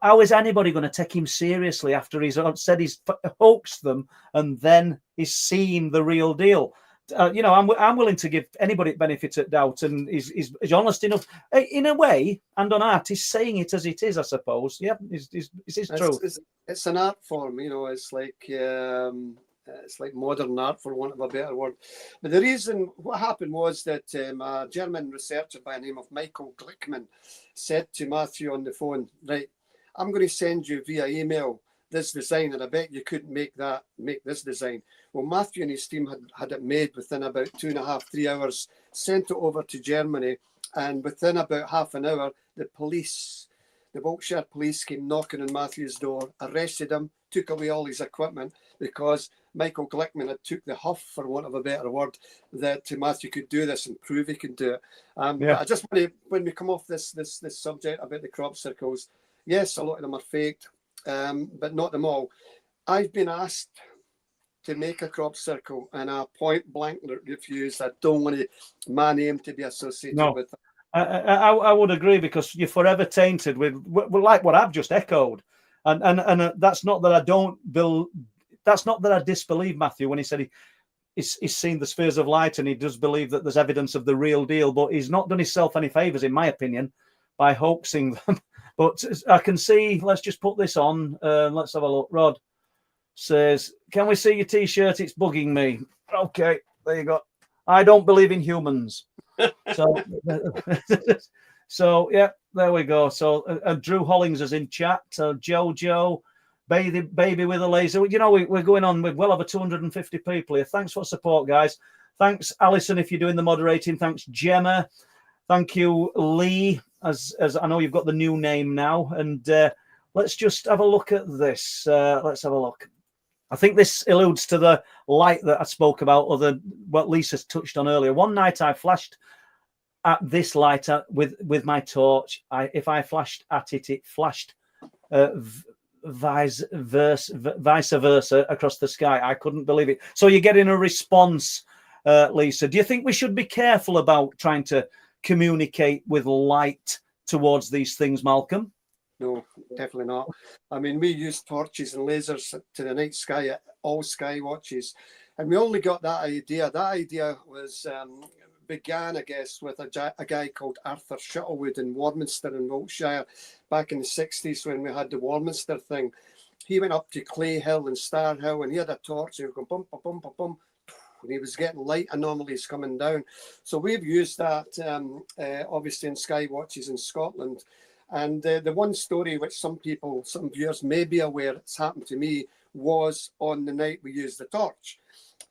how is anybody going to take him seriously after he's said he's hoaxed them and then he's seen the real deal? You know, I'm willing to give anybody benefit of doubt, and he's honest enough in a way, and on art, he's saying it as it is, I suppose. Yeah, it's true. It's an art form, you know. It's like modern art, for want of a better word. But the reason what happened was that a German researcher by the name of Michael Glickman said to Matthew on the phone, right, I'm going to send you via email this design, and I bet you couldn't make this design. Well, Matthew and his team had it made within about 2.5, 3 hours, sent it over to Germany, and within about half an hour, the Wiltshire police came knocking on Matthew's door, arrested him, took away all his equipment because Michael Glickman had took the huff, for want of a better word, that Matthew could do this and prove he could do it. But I just want to, when we come off this subject about the crop circles, yes, a lot of them are faked, but not them all. I've been asked to make a crop circle and I point blank refused. I don't want my name to be associated with it. I would agree because you're forever tainted with like what I've just echoed, and that's not that I don't that's not that I disbelieve Matthew when he said he's seen the spheres of light and he does believe that there's evidence of the real deal, but he's not done himself any favors, in my opinion, by hoaxing them. But I can see. Let's just put this on. Let's have a look. Rod says, "Can we see your T-shirt? It's bugging me." Okay, there you go. I don't believe in humans. So yeah, there we go. So Drew Hollings is in chat. Jojo, baby with a laser. You know, we're going on with well over 250 people here. Thanks for the support, guys. Thanks, Alison, if you're doing the moderating. Thanks, Gemma. Thank you, Lee. As I know you've got the new name now. And let's just have a look at this. Let's have a look. I think this alludes to the light that I spoke about, or what Lisa's touched on earlier. One night I flashed at this light with my torch. If I flashed at it, it flashed vice versa across the sky. I couldn't believe it. So you're getting a response Lisa. Do you think we should be careful about trying to communicate with light towards these things, Malcolm? No, definitely not. I mean, we used torches and lasers to the night sky at all sky watches, and we only got that idea. That idea was began, I guess, with a guy called Arthur Shuttlewood in Warminster in Wiltshire back in the 60s when we had the Warminster thing. He went up to Clay Hill and Star Hill, and he had a torch, and he was going bum, bum, bum, bum, and he was getting light anomalies coming down. So we've used that, obviously, in sky watches in Scotland. And the one story which some viewers may be aware it's happened to me was on the night we used the torch.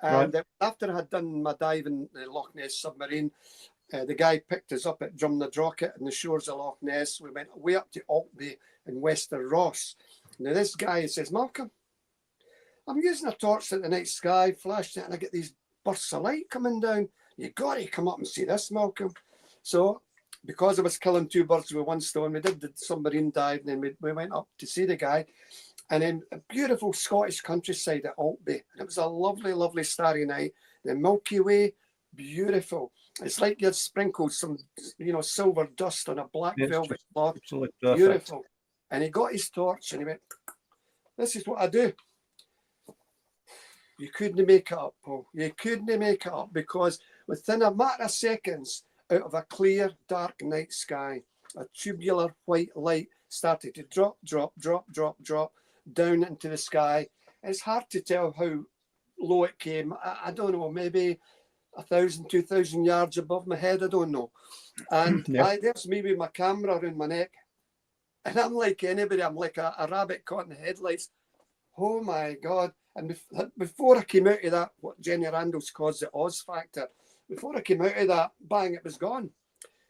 And after I had done my dive in the Loch Ness submarine, the guy picked us up at Drumnadrocket in the shores of Loch Ness. We went way up to Altby in Wester Ross. Now this guy says, Malcolm, I'm using a torch at the night sky, flashed it, and I get these bursts of light coming down. You got to come up and see this, Malcolm. So because I was killing two birds with one stone, we did the submarine dive, and then we went up to see the guy. And then a beautiful Scottish countryside at Altby. And it was a lovely, lovely starry night. The Milky Way, beautiful. It's like you'd sprinkled some, silver dust on a black velvet cloth. Beautiful. And he got his torch and he went, this is what I do. You couldn't make it up, Paul. You couldn't make it up, because within a matter of seconds, out of a clear, dark night sky, a tubular white light started to drop, drop, drop, drop, drop down into the sky. It's hard to tell how low it came. I don't know, maybe 1,000, 2,000 yards above my head. I don't know. And there's me with my camera around my neck. And I'm like anybody, I'm like a rabbit caught in the headlights. Oh my God. And before I came out of that, what Jenny Randall's calls the Oz factor, before I came out of that, bang, it was gone.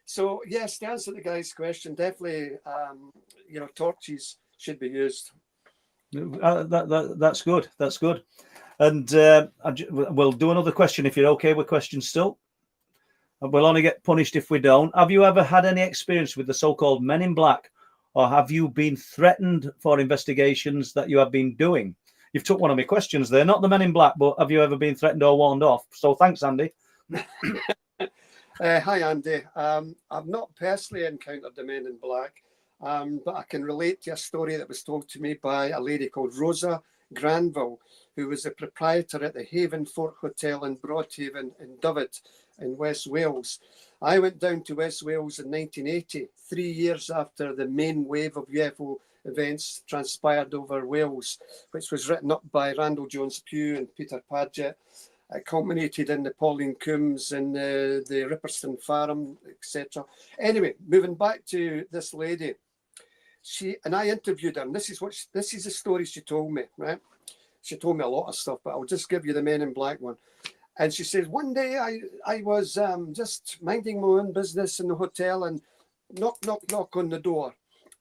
So yes, to answer the guy's question, definitely, torches should be used. That's good. That's good. And we'll do another question if you're okay with questions still. We'll only get punished if we don't. Have you ever had any experience with the so-called Men in Black, or have you been threatened for investigations that you have been doing? You've took one of my questions there, not the Men in Black, but have you ever been threatened or warned off? So thanks, Andy. Hi, Andy. I've not personally encountered the Men in Black, but I can relate to a story that was told to me by a lady called Rosa Granville, who was the proprietor at the Haven Fort Hotel in Broadhaven in Dyfed in West Wales. I went down to West Wales in 1980, 3 years after the main wave of UFO events transpired over Wales, which was written up by Randall Jones-Pugh and Peter Paget. It culminated in the Pauline Coombs and the Ripperston Farm, etc. Anyway, moving back to this lady, I interviewed her, and this is the story she told me, right? She told me a lot of stuff, but I'll just give you the Men in Black one. And she says, one day I was just minding my own business in the hotel, and knock on the door.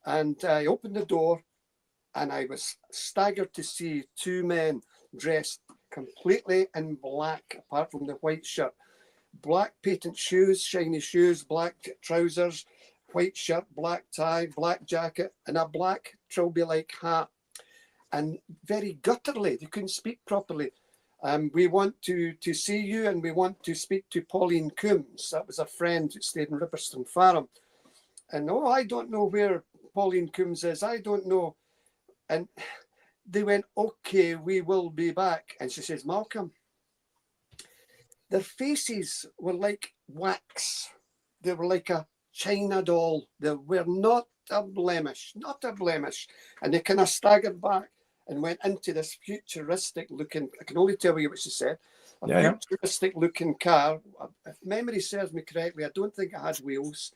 And I opened the door, and I was staggered to see two men dressed completely in black, apart from the white shirt. Black patent shoes, shiny shoes, black trousers, white shirt, black tie, black jacket, and a black trilby-like hat. And very gutturally, they couldn't speak properly. We want to see you, and we want to speak to Pauline Coombs. That was a friend who stayed in Ripperston Farm. And I don't know where Pauline Coombs is. I don't know. And they went, okay, we will be back. And she says, Malcolm, their faces were like wax. They were like a China doll. They were not a blemish, not a blemish. And they kind of staggered back and went into this futuristic looking, I can only tell you what she said, futuristic looking car. If memory serves me correctly, I don't think it had wheels.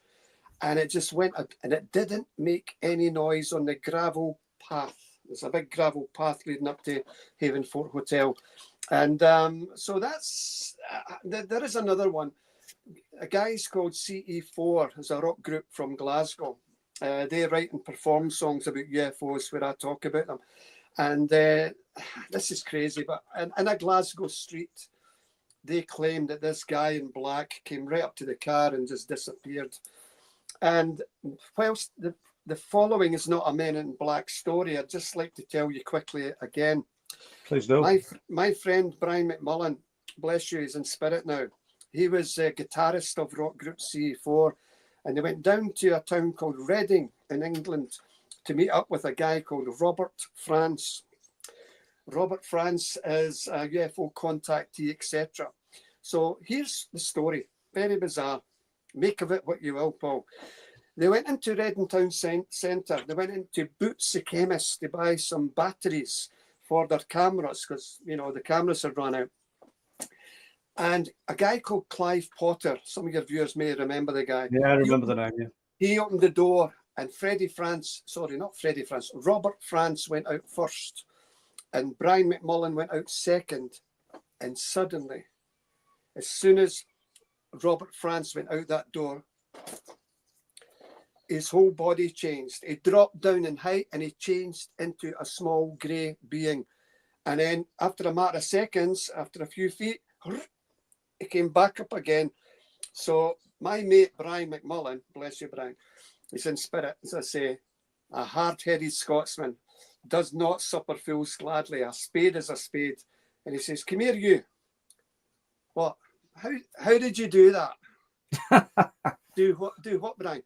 And it just went, and it didn't make any noise on the gravel path. There's a big gravel path leading up to Haven Fort Hotel. And so that's, there is another one. A guy's called CE4, there's a rock group from Glasgow. They write and perform songs about UFOs where I talk about them. And this is crazy, but in a Glasgow street, they claim that this guy in black came right up to the car and just disappeared. And whilst the following is not a Men in Black story, I'd just like to tell you quickly again. Please do. My friend Brian McMullen bless you, he's in spirit now. He was a guitarist of rock group C4, and they went down to a town called Reading in England to meet up with a guy called Robert France. Robert France is a UFO contactee, etc. So here's the story. Very bizarre. Make of it what you will, Paul. They went into Reading Town Centre. They went into Boots the chemist to buy some batteries for their cameras because, you know, the cameras had run out. And a guy called Clive Potter, some of your viewers may remember the guy. Yeah, I remember the name, yeah. He opened the door and Robert France went out first. And Brian McMullen went out second. And suddenly, as soon as Robert France went out that door, his whole body changed. He dropped down in height and he changed into a small grey being. And then after a matter of seconds, after a few feet, he came back up again. So my mate, Brian McMullen, bless you, Brian, he's in spirit, as I say, a hard-headed Scotsman, does not supper fools gladly. A spade is a spade. And he says, come here, you. What? How did you do that? Do what, Brian?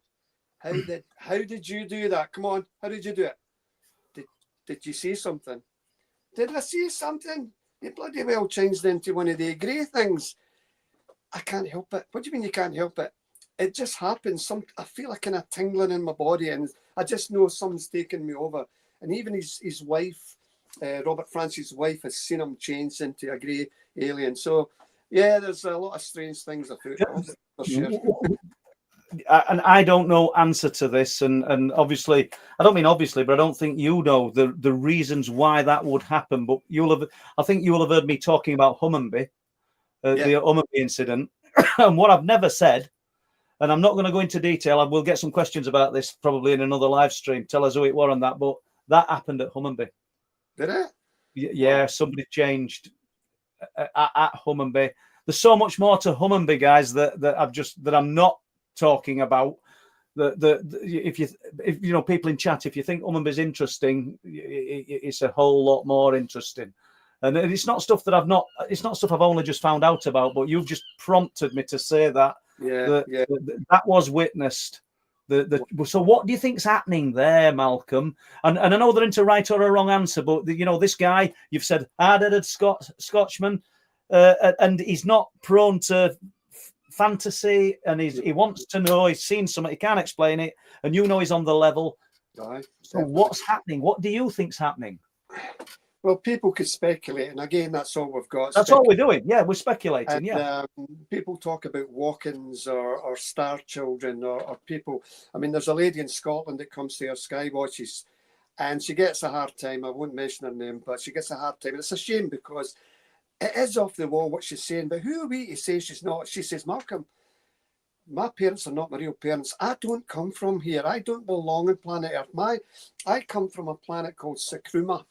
How did you do that? Come on, how did you do it? Did you see something? Did I see something? You bloody well changed into one of the grey things. I can't help it. What do you mean you can't help it? It just happens. I feel a kind of tingling in my body, and I just know something's taking me over. And even his wife, Robert Francis' wife, has seen him change into a grey alien. So, yeah, there's a lot of strange things afoot, for sure. And I don't know answer to this, and obviously, I don't mean obviously, but I don't think you know the reasons why that would happen. But I think you will have heard me talking about Hummonby, the Hummonby incident, and what I've never said, and I'm not going to go into detail. I will get some questions about this probably in another live stream. Tell us who it was on that, but that happened at Hummonby. Did it? Yeah, somebody changed at Hummonby. There's so much more to Hummonby, guys, that I'm not talking about. If you know people in chat, if you think Hummonby's interesting, it's a whole lot more interesting. And it's not stuff that it's not stuff I've only just found out about, but you've just prompted me to say that. That was witnessed. So what do you think's happening there, Malcolm? And I know they're into right or a wrong answer, but you know, this guy, you've said hard-headed Scotchman, and he's not prone to fantasy, and he wants to know, he's seen something, he can't explain it, and you know he's on the level. Right. So what's happening? What do you think's happening? Well, people could speculate, and again, that's all we've got. That's all we're doing. Yeah, we're speculating. And, people talk about walk-ins or star children or people. I mean, there's a lady in Scotland that comes to her sky watches, and she gets a hard time. I won't mention her name, but she gets a hard time. And it's a shame because it is off the wall what she's saying. But who are we to say she's not? She says, Malcolm, my parents are not my real parents. I don't come from here. I don't belong on planet Earth. I come from a planet called Sakruma.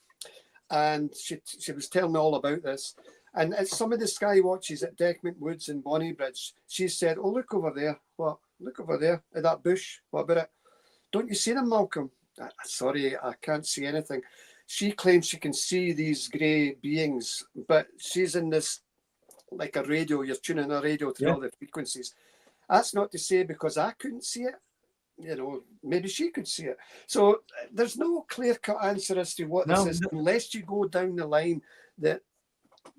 And she was telling me all about this. And at some of the sky watches at Deckmont Woods in Bonnybridge, she said, oh, look over there. What? Look over there at that bush. What about it? Don't you see them, Malcolm? Sorry, I can't see anything. She claims she can see these grey beings, but she's in this, like a radio, you're tuning a radio through all the frequencies. That's not to say because I couldn't see it. You know, maybe she could see it. So there's no clear-cut answer as to what this is, unless you go down the line that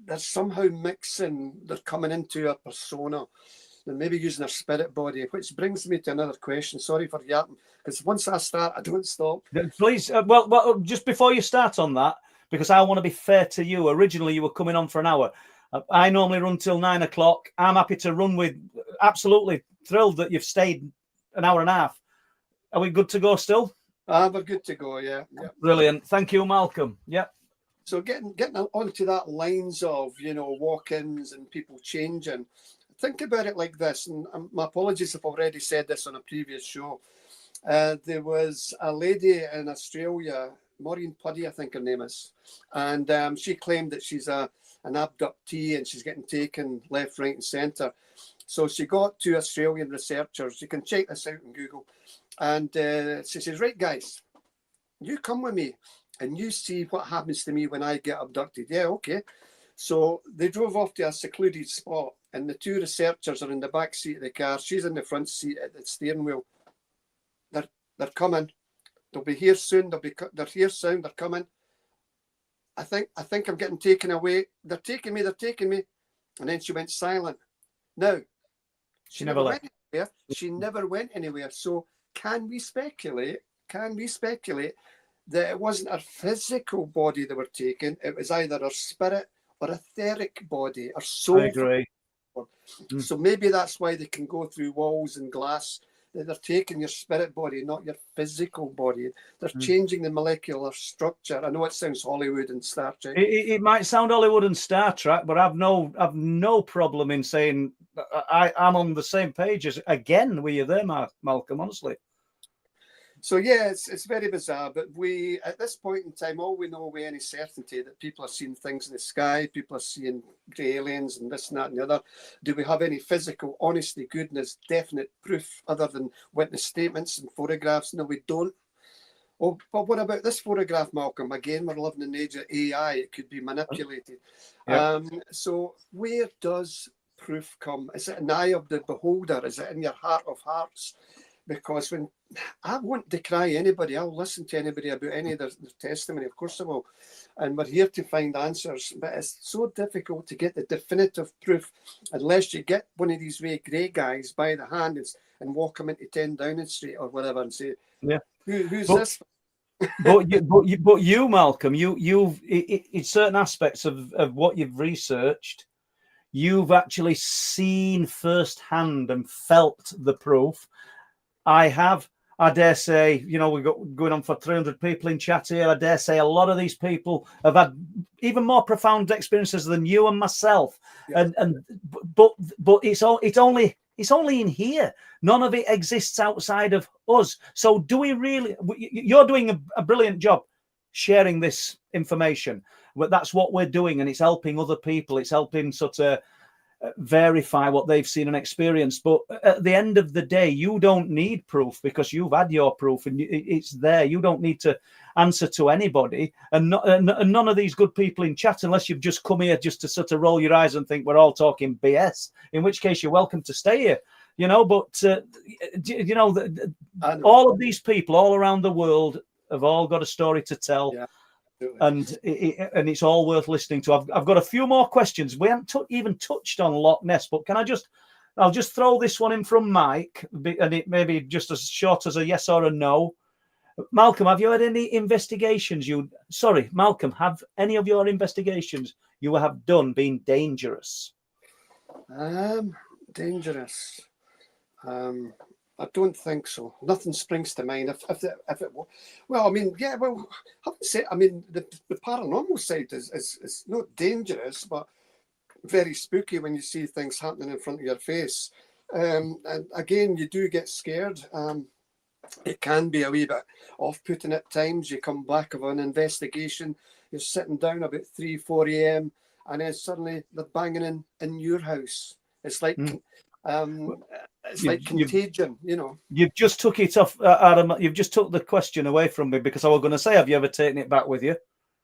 they're somehow mixing, they're coming into a persona, and maybe using their spirit body, which brings me to another question. Sorry for yapping, because once I start, I don't stop. Please, well, just before you start on that, because I want to be fair to you, originally you were coming on for an hour. I normally run till 9 o'clock. I'm happy to run with, absolutely thrilled that you've stayed an hour and a half. Are we good to go still? We're good to go, yeah. Brilliant. Thank you, Malcolm. Yeah. So getting onto that lines of, you know, walk-ins and people changing, think about it like this, and my apologies if I've already said this on a previous show. There was a lady in Australia, Maureen Puddy, I think her name is, and she claimed that she's an abductee and she's getting taken left, right and centre. So she got two Australian researchers. You can check this out on Google. And she says, right, guys, you come with me and you see what happens to me when I get abducted. Yeah, okay. So they drove off to a secluded spot, and the two researchers are in the back seat of the car. She's in the front seat at the steering wheel. They're coming. They'll be here soon. They're here soon. They're coming. I think I'm getting taken away. They're taking me. And then she went silent. Now, she never went anywhere. She never went anywhere. So can we speculate that it wasn't her physical body they were taking? It was either her spirit or etheric body, or soul. I agree. So maybe that's why they can go through walls and glass. They're taking your spirit body, not your physical body. They're changing the molecular structure. I know it sounds Hollywood and Star Trek. It might sound Hollywood and Star Trek, but I've no problem in saying I'm on the same page as again with you there, Malcolm. Honestly. So yeah, it's very bizarre. But we, at this point in time, all we know with any certainty that people are seeing things in the sky, people are seeing grey aliens and this and that and the other. Do we have any physical, honesty, goodness, definite proof other than witness statements and photographs? No, we don't. Oh, but what about this photograph, Malcolm? Again, we're living in the age of AI. It could be manipulated. Yep. So where does proof come? Is it in the eye of the beholder? Is it in your heart of hearts? Because when I won't decry anybody, I'll listen to anybody about any of their testimony, of course I will. And we're here to find answers. But it's so difficult to get the definitive proof unless you get one of these wee grey guys by the hand and walk them into 10 Downing Street or whatever and say, who's this? but you, Malcolm, you've in certain aspects of what you've researched, you've actually seen firsthand and felt the proof. I dare say, we've got going on for 300 people in chat here. I dare say a lot of these people have had even more profound experiences than you and myself. Yeah. But it's only in here. None of it exists outside of us. So do we really? You're doing a brilliant job sharing this information. But that's what we're doing, and it's helping other people. It's helping sort of verify what they've seen and experienced. But at the end of the day, you don't need proof because you've had your proof and it's there. You don't need to answer to anybody, and none of these good people in chat, unless you've just come here just to sort of roll your eyes and think we're all talking BS, in which case you're welcome to stay here, but all of these people all around the world have all got a story to tell. Yeah. And it's all worth listening to. I've got a few more questions. We haven't even touched on Loch Ness, but I'll just throw this one in from Mike, and it may be just as short as a yes or a no. Malcolm, have you had any investigations? Malcolm, have any of your investigations you have done been dangerous? Dangerous. I don't think so. Nothing springs to mind. If it well, I mean, yeah, well, I would say, I mean, the paranormal side is not dangerous, but very spooky when you see things happening in front of your face. And again, you do get scared. It can be a wee bit off-putting at times. You come back of an investigation, you're sitting down about 3-4 a.m. and then suddenly they're banging in your house. It's like it's like contagion, You've just took it off, Adam. You've just took the question away from me because I was going to say, have you ever taken it back with you?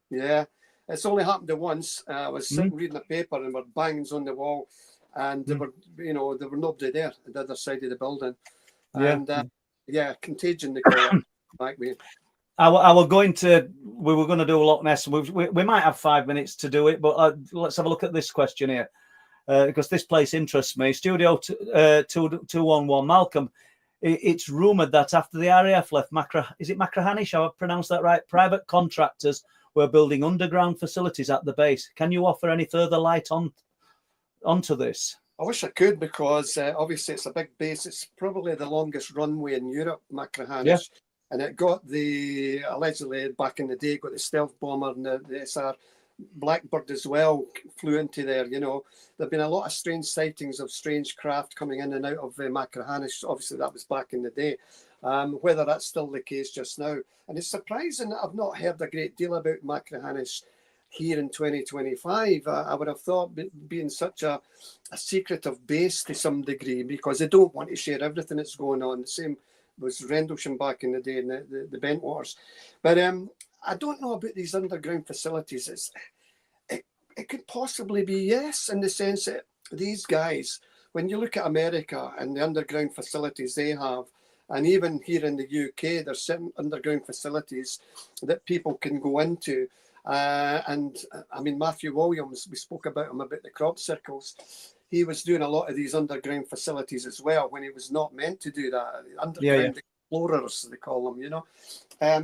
Yeah, it's only happened once. I was sitting reading a paper and there were bangs on the wall, and there were nobody there at the other side of the building. And contagion they call it back with. We were going to do a Loch Ness. We might have 5 minutes to do it, but let's have a look at this question here. Because this place interests me. Studio 211, Malcolm. It's rumoured that after the RAF left is it Machrihanish? Have I pronounced that right? Private contractors were building underground facilities at the base. Can you offer any further light onto this? I wish I could, because obviously it's a big base. It's probably the longest runway in Europe, Machrihanish. Yeah. And it got allegedly back in the day, got the stealth bomber and the SR Blackbird as well flew into there. There've been a lot of strange sightings of strange craft coming in and out of Machrihanish. Obviously that was back in the day. Whether that's still the case just now, and it's surprising that I've not heard a great deal about Machrihanish here in 2025. I would have thought, being such a secretive base to some degree, because they don't want to share everything that's going on. The same was Rendlesham back in the day in the Bentwaters. But I don't know about these underground facilities. it could possibly be yes, in the sense that these guys, when you look at America and the underground facilities they have, and even here in the UK, there's certain underground facilities that people can go into. And I mean, Matthew Williams, we spoke about him, about the crop circles. He was doing a lot of these underground facilities as well when he was not meant to do that. Underground explorers, they call them, you know.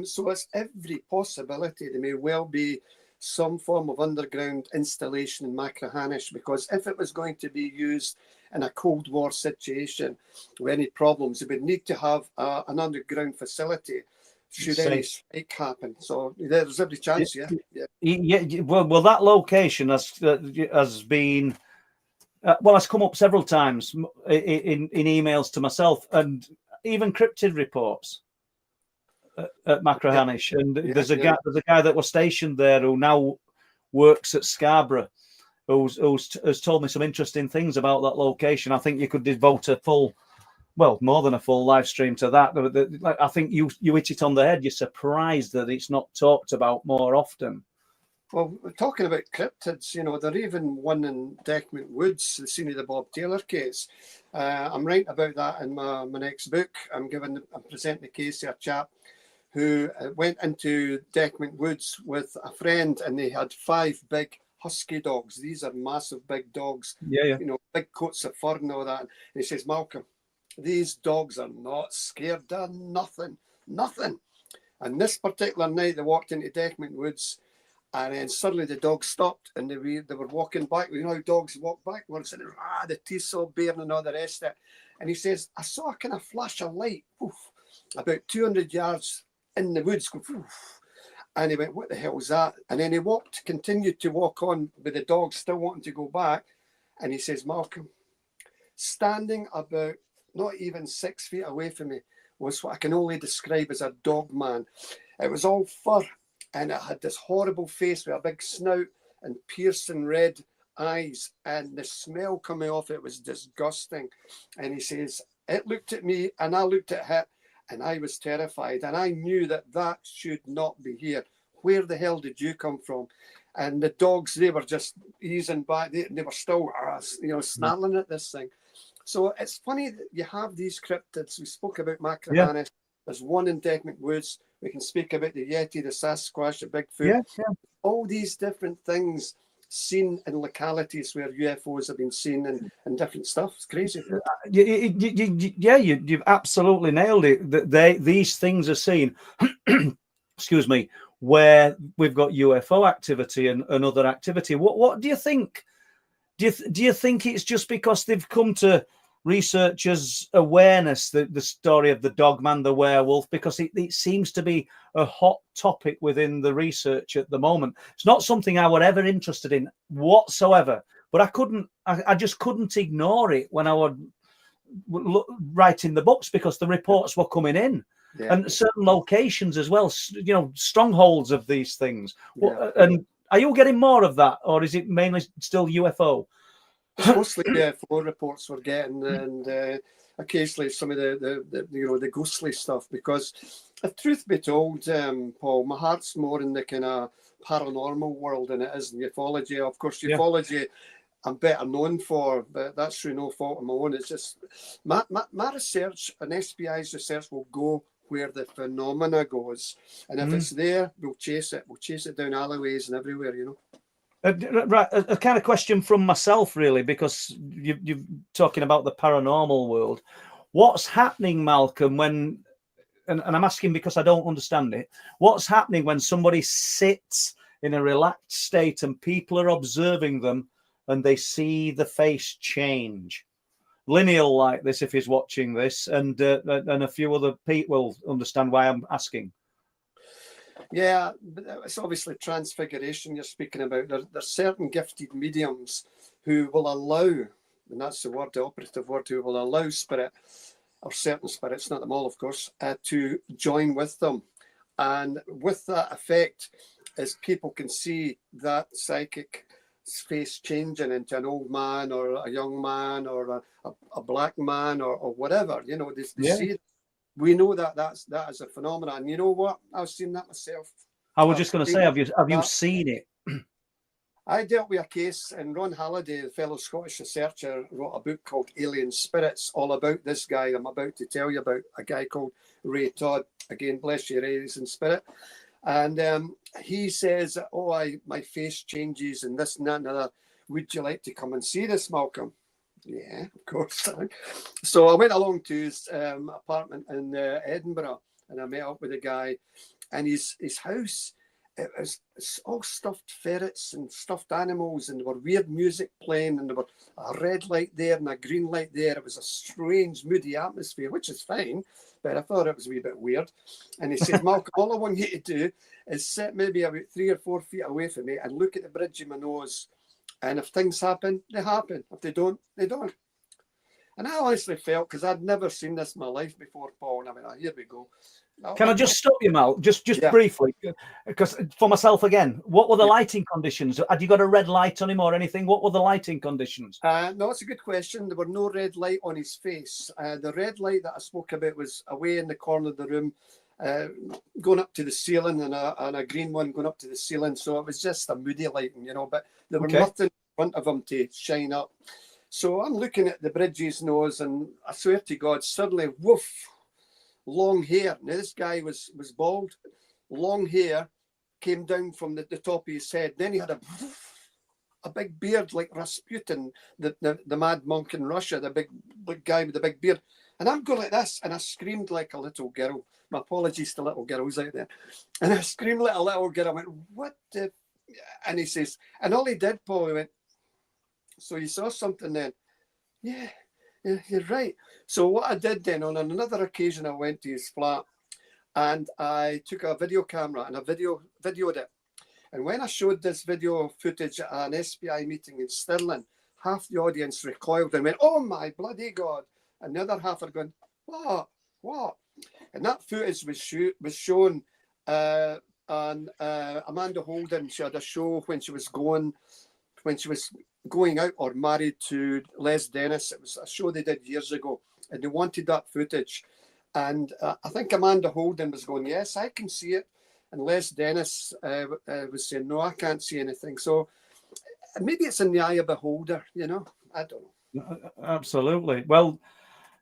So it's every possibility there may well be some form of underground installation in Machrihanish, because if it was going to be used in a Cold War situation with any problems, it would need to have an underground facility should any strike happen. So there's every chance, Well, that location has been, has come up several times in emails to myself, and even cryptid reports at Machrihanish. And there's a guy that was stationed there who now works at Scarborough, who's told me some interesting things about that location. I think you could devote a full, well, more than a full live stream to that. I think you hit it on the head. You're surprised that it's not talked about more often. Well, we're talking about cryptids, you know, they're even one in Deckmont Woods, the scene of the Bob Taylor case. I'm writing about that in my next book. I'm presenting the case to a chap who went into Deckmont Woods with a friend, and they had 5 big husky dogs. These are massive big dogs, you know, big coats of fur and all that. And he says, Malcolm, these dogs are not scared of nothing. And this particular night, they walked into Deckmont Woods, and then suddenly the dogs stopped, and they were walking back. You know how dogs walk backwards, and the teeth all bare and all the rest of it. And he says, I saw a kind of flash of light, about 200 yards in the woods, go, and he went, what the hell was that? And then he continued to walk on with the dogs still wanting to go back. And he says, Malcolm, standing about not even 6 feet away from me was what I can only describe as a dog man. It was all fur, and it had this horrible face with a big snout and piercing red eyes, and the smell coming off it was disgusting. And he says, it looked at me and I looked at it, and I was terrified, and I knew that should not be here. Where the hell did you come from? And the dogs, they were just easing back. They were still, snarling at this thing. So it's funny that you have these cryptids. We spoke about Machrihanish. There's one in Deckmont Woods. We can speak about the Yeti, the Sasquatch, the Bigfoot. All these different things seen in localities where UFOs have been seen and different stuff. It's crazy. You've absolutely nailed it. These things are seen, excuse me, where we've got UFO activity and other activity. What do you think? Do you think it's just because they've come to researchers' awareness, the story of the dogman, the werewolf, because it seems to be a hot topic within the research at the moment? It's not something I were ever interested in whatsoever, but I just couldn't ignore it when I would write in the books, because the reports were coming in. And certain locations as well, you know, strongholds of these things. And are you getting more of that, or is it mainly still UFO? It's mostly UFO reports we're getting, and occasionally some of the ghostly stuff. Because if truth be told, Paul, my heart's more in the kind of paranormal world than it is in ufology. Of course, ufology I'm better known for, but that's through no fault of my own. It's just my research and SPI's research will go where the phenomena goes, and if it's there, we'll chase it. We'll chase it down alleyways and everywhere, you know. Right, a kind of question from myself, really, because you're talking about the paranormal world. What's happening, Malcolm, when, and I'm asking because I don't understand it, what's happening when somebody sits in a relaxed state and people are observing them and they see the face change? Lineal like this, if he's watching this, and a few other people will understand why I'm asking. Yeah, but it's obviously transfiguration you're speaking about. There's certain gifted mediums who will allow, and that's the word, the operative word, who will allow spirit, or certain spirits, not them all, of course, to join with them. And with that effect, is people can see that psychic face changing into an old man or a young man or a black man or whatever, you know, they see it. We know that is a phenomenon. And you know what? I've seen that myself. I was just going to say, have you seen it? I dealt with a case, and Ron Halliday, the fellow Scottish researcher, wrote a book called Alien Spirits, all about this guy I'm about to tell you about, a guy called Ray Todd. Again, bless you, Ray, he's in spirit. And he says, my face changes and this and that and other. Would you like to come and see this, Malcolm? Yeah, of course. So I went along to his apartment in Edinburgh, and I met up with a guy, and his house, it was all stuffed ferrets and stuffed animals, and there were weird music playing, and there were a red light there and a green light there. It was a strange, moody atmosphere, which is fine, but I thought it was a wee bit weird. And he said, Malcolm, all I want you to do is sit maybe about 3 or 4 feet away from me and look at the bridge of my nose. And if things happen, they happen. If they don't, they don't. And I honestly felt, because I'd never seen this in my life before, Paul, and I went, here we go. Can I just stop you, Mal, just briefly, because for myself again, what were the lighting conditions? Had you got a red light on him or anything? What were the lighting conditions? No, it's a good question. There were no red light on his face. The red light that I spoke about was away in the corner of the room, going up to the ceiling, and a green one going up to the ceiling. So it was just a moody lighting, but there were nothing in front of him to shine up. So I'm looking at the bridge of his nose, and I swear to God, suddenly, woof, long hair. Now, this guy was bald. Long hair came down from the top of his head. Then he had a big beard like Rasputin, the mad monk in Russia, the big guy with the big beard. And I'm going like this, and I screamed like a little girl. My apologies to little girls out there. And I screamed like a little girl. I went, what the... And he says, and all he did, Paul, he went, so you saw something then? Yeah, you're right. So what I did then, on another occasion, I went to his flat and I took a video camera and I videoed it. And when I showed this video footage at an SPI meeting in Stirling, half the audience recoiled and went, oh my bloody God. And the other half are going, what? And that footage was shown on Amanda Holden. She had a show when she was going out or married to Les Dennis. It was a show they did years ago, and they wanted that footage. And I think Amanda Holden was going, yes, I can see it. And Les Dennis was saying, no, I can't see anything. So maybe it's in the eye of the beholder, I don't know. Absolutely. Well,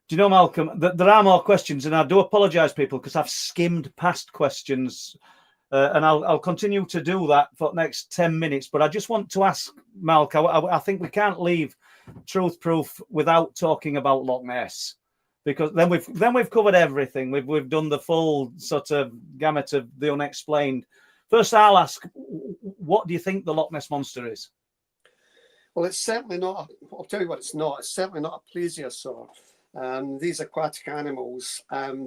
do you know, Malcolm, there are more questions, and I do apologise, people, because I've skimmed past questions. And I'll continue to do that for the next 10 minutes. But I just want to ask, Malk, I think we can't leave Truth Proof without talking about Loch Ness, because then we've covered everything. We've done the full sort of gamut of the unexplained. First, I'll ask, what do you think the Loch Ness Monster is? Well, it's certainly not. I'll tell you what it's not. It's certainly not a plesiosaur. These aquatic animals,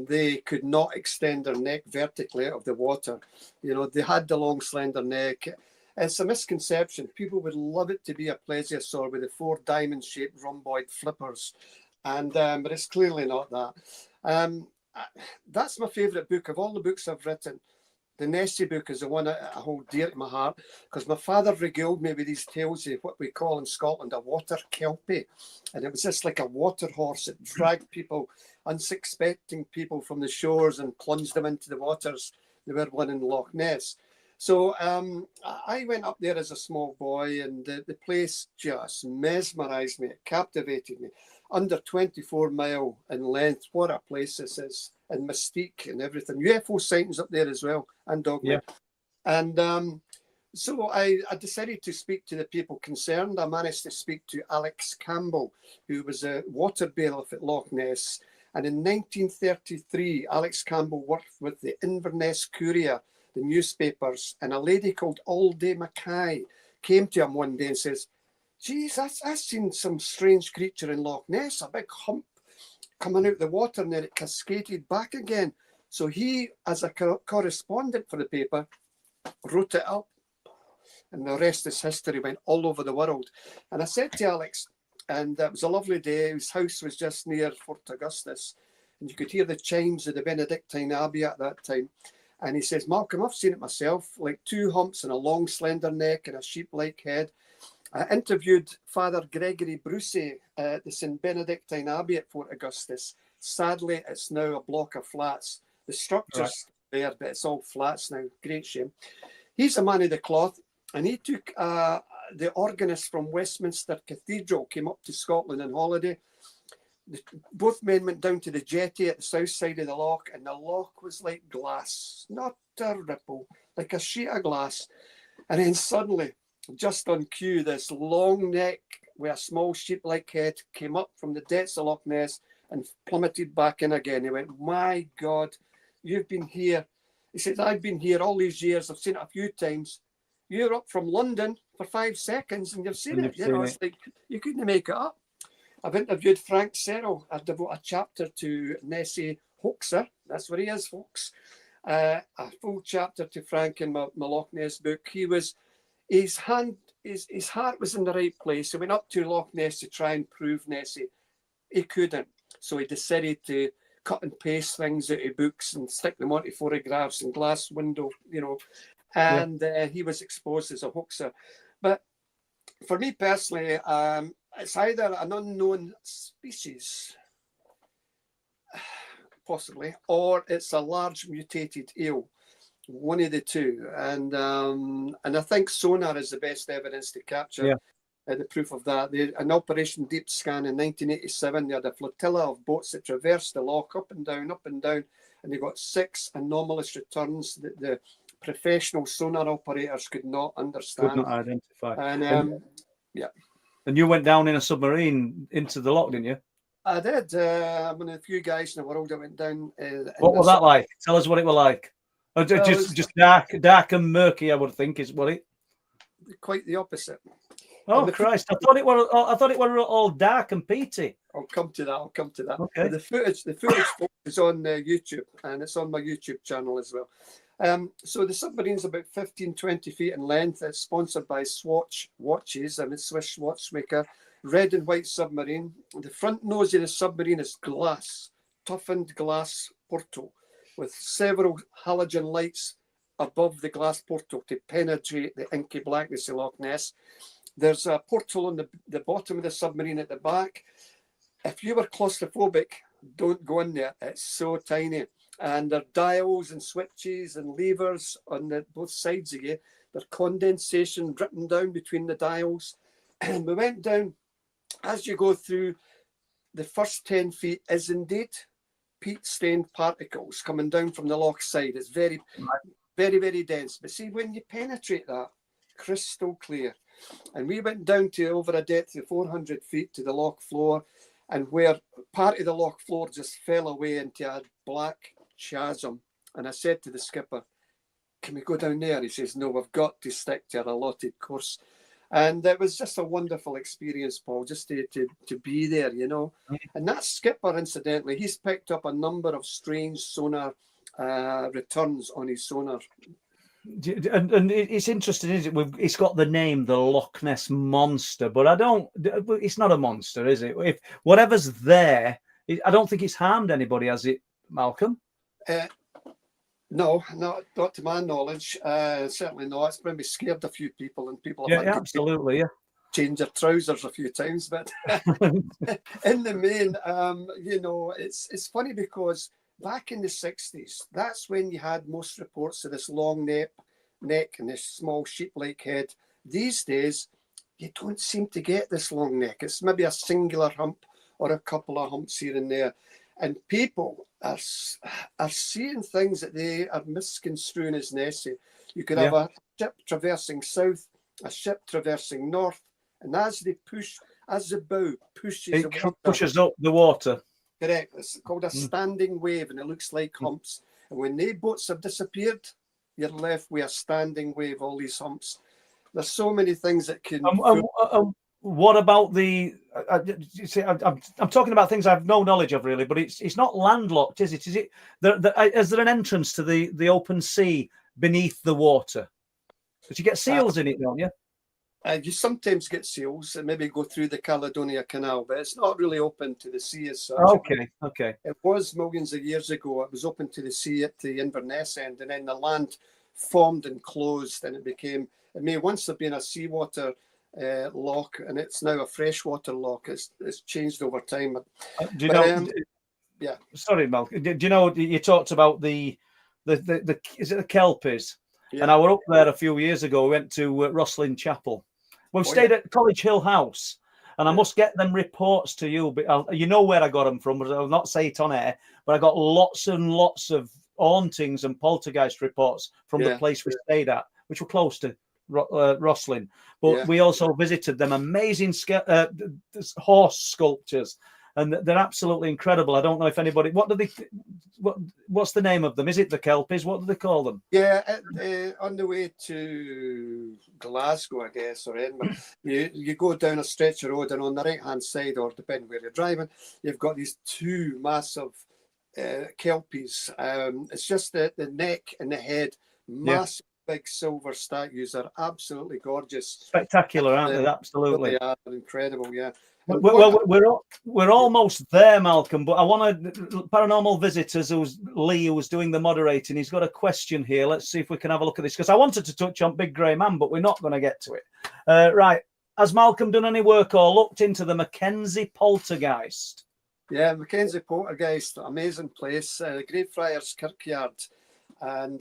they could not extend their neck vertically out of the water. They had the long, slender neck. It's a misconception. People would love it to be a plesiosaur with the 4 diamond-shaped rhomboid flippers, but it's clearly not that. That's my favourite book. Of all the books I've written, the Nessie book is the one I hold dear to my heart, because my father regaled me with these tales of what we call in Scotland a water kelpie. And it was just like a water horse that dragged people, unsuspecting people, from the shores and plunged them into the waters. They were one in Loch Ness. So I went up there as a small boy, and the place just mesmerised me. It captivated me. Under 24 mile in length. What a place this is. And mystique and everything. UFO sightings up there as well, and dogma. Yeah. And so I decided to speak to the people concerned. I managed to speak to Alex Campbell, who was a water bailiff at Loch Ness. And in 1933, Alex Campbell worked with the Inverness Courier, the newspapers, and a lady called Alday Mackay came to him one day and says, geez, I've seen some strange creature in Loch Ness, a big hump coming out the water, and then it cascaded back again. So he, as a correspondent for the paper, wrote it up, and the rest is history. Went all over the world. And I said to Alex, and it was a lovely day, his house was just near Fort Augustus, and you could hear the chimes of the Benedictine Abbey at that time. And he says, Malcolm, I've seen it myself, like 2 humps and a long slender neck and a sheep-like head. I interviewed Father Gregory Brucey at the St. Benedictine Abbey at Fort Augustus. Sadly, it's now a block of flats. The structure's there, but it's all flats now. Great shame. He's a man of the cloth, and he took the organist from Westminster Cathedral came up to Scotland on holiday. Both men went down to the jetty at the south side of the loch, and the loch was like glass, not a ripple, like a sheet of glass. And then suddenly, just on cue, this long neck with a small sheep-like head came up from the depths of Loch Ness and plummeted back in again. He went, "My God, you've been here." He said, "I've been here all these years. I've seen it a few times. You're up from London for 5 seconds and you've seen it." It's like you couldn't make it up. I've interviewed Frank Serrell. I devote a chapter to Nessie Hoaxer. That's what he is, folks. A full chapter to Frank in my Loch Ness book. His heart was in the right place. He went up to Loch Ness to try and prove Nessie. He couldn't. So he decided to cut and paste things out of books and stick them onto photographs and glass window, and he was exposed as a hoaxer. But for me personally, it's either an unknown species, possibly, or it's a large mutated eel, one of the two. And I think sonar is the best evidence to capture the proof of that. In Operation Deep Scan in 1987, they had a flotilla of boats that traversed the loch up and down, and they got 6 anomalous returns that the professional sonar operators could not understand. Could not identify. And And you went down in a submarine into the loch, didn't you? I did. I'm one of the few guys in the world that went down. What was that like? Tell us what it was like. Just dark and murky, I would think, is what it. Quite the opposite. Oh Christ! I thought it were all dark and peaty. I'll come to that. Okay. The footage is on YouTube, and it's on my YouTube channel as well. So the submarine's about 15-20 feet in length. It's sponsored by Swatch Watches. I'm a Swiss watchmaker. Red and white submarine. The front nose of the submarine is glass, toughened glass portal, with several halogen lights above the glass portal to penetrate the inky blackness of Loch Ness. There's a portal on the bottom of the submarine at the back. If you were claustrophobic, don't go in there. It's so tiny. And there are dials and switches and levers on both sides of you. There's condensation dripping down between the dials. And we went down, as you go through, the first 10 feet is indeed peat-stained particles coming down from the loch side. It's very, very, very dense. But see, when you penetrate that, crystal clear. And we went down to over a depth of 400 feet to the loch floor, and where part of the loch floor just fell away into a black chasm. And I said to the skipper, "Can we go down there?" He says, "No, we've got to stick to our allotted course." And it was just a wonderful experience, Paul, just to be there, And that skipper, incidentally, he's picked up a number of strange sonar returns on his sonar. And it's interesting, isn't it? It's got the name the Loch Ness Monster, but it's not a monster, is it? If whatever's there, I don't think it's harmed anybody, has it, Malcolm? No, not to my knowledge. Certainly not. It's maybe scared a few people, and people have had to absolutely, change their trousers a few times. But in the main, it's funny because back in the 60s, that's when you had most reports of this long neck and this small sheep-like head. These days, you don't seem to get this long neck. It's maybe a singular hump or a couple of humps here and there. And people are seeing things that they are misconstruing as Nessie. You could have a ship traversing south, a ship traversing north, and as the bow pushes up the water. Correct. It's called a standing wave, and it looks like humps. And when they boats have disappeared, you're left with a standing wave, all these humps. There's so many things that can... What about the... I'm talking about things I have no knowledge of, really, but it's not landlocked, is it? Is it? Is there an entrance to the open sea beneath the water? But you get seals in it, don't you? You sometimes get seals and maybe go through the Caledonia Canal, but it's not really open to the sea as such. Okay. It was millions of years ago. It was open to the sea at the Inverness end, and then the land formed and closed, and it may once have been a seawater loch, and it's now a freshwater loch. It's changed over time. Sorry, Malcolm. Do you know you talked about the is it the Kelpies? Yeah. And I were up there a few years ago. We went to Rosslyn Chapel, We've stayed at College Hill House, and I must get them reports to you. But you know where I got them from, but I'll not say it on air. But I got lots and lots of hauntings and poltergeist reports from the place we stayed at, which were close to Rosslyn. But we also visited them amazing horse sculptures, and they're absolutely incredible. I don't know if anybody. What's the name of them? Is it the Kelpies? What do they call them? Yeah, on the way to Glasgow, I guess, or Edinburgh, you go down a stretch of road, and on the right-hand side, or depending where you're driving, you've got these two massive Kelpies. It's just the neck and the head, massive big silver statues are absolutely gorgeous. Spectacular, aren't they? Absolutely. They are incredible, yeah. Well, we're almost there, Malcolm, but I want Paranormal Visitors, Lee, who was doing the moderating, he's got a question here. Let's see if we can have a look at this, because I wanted to touch on Big Grey Man, but we're not going to get to it. Right. Has Malcolm done any work or looked into the Mackenzie poltergeist? Yeah, Mackenzie poltergeist, amazing place, Greyfriars Kirkyard. And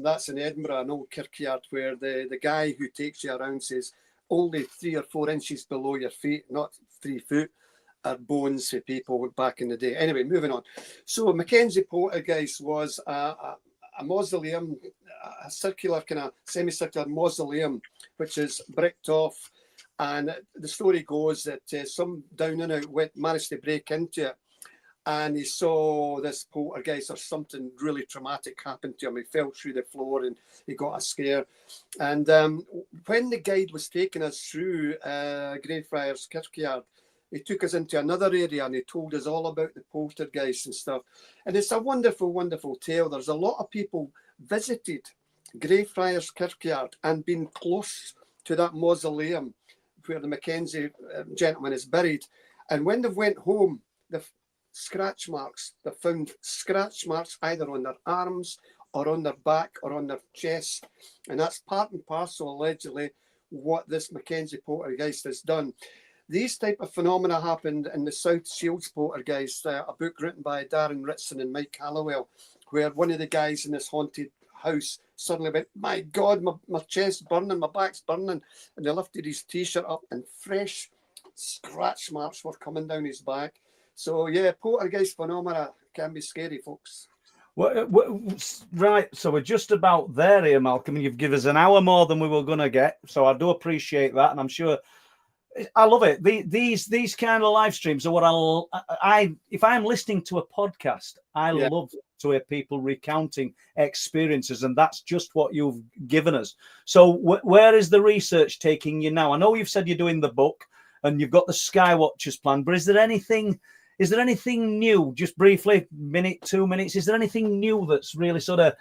that's in Edinburgh, an old kirkyard where the guy who takes you around says only 3 or 4 inches below your feet, not 3 foot, are bones for people back in the day. Anyway, moving on. So Mackenzie poltergeist was a mausoleum, a circular, kind of semicircular mausoleum, which is bricked off. And the story goes that some down and out managed to break into it. And he saw this poltergeist or something really traumatic happen to him. He fell through the floor and he got a scare. And when the guide was taking us through Greyfriars Kirkyard, he took us into another area and he told us all about the poltergeist and stuff. And it's a wonderful, wonderful tale. There's a lot of people visited Greyfriars Kirkyard and been close to that mausoleum where the Mackenzie gentleman is buried. And when they went home, they've scratch marks. They found scratch marks either on their arms or on their back or on their chest. And that's part and parcel, allegedly, what this Mackenzie poltergeist has done. These type of phenomena happened in the South Shields poltergeist, a book written by Darren Ritson and Mike Hallowell, where one of the guys in this haunted house suddenly went, my God, my chest's burning, my back's burning. And they lifted his T-shirt up and fresh scratch marks were coming down his back. So, yeah, poltergeist phenomena can be scary, folks. Right, so we're just about there here, Malcolm. You've given us an hour more than we were going to get, so I do appreciate that, and I'm sure I love it. These kind of live streams are what if I'm listening to a podcast, I love to hear people recounting experiences, and that's just what you've given us. So where is the research taking you now? I know you've said you're doing the book and you've got the Skywatchers plan, but is there anything new, just briefly, minute, 2 minutes, is there anything new that's really sort of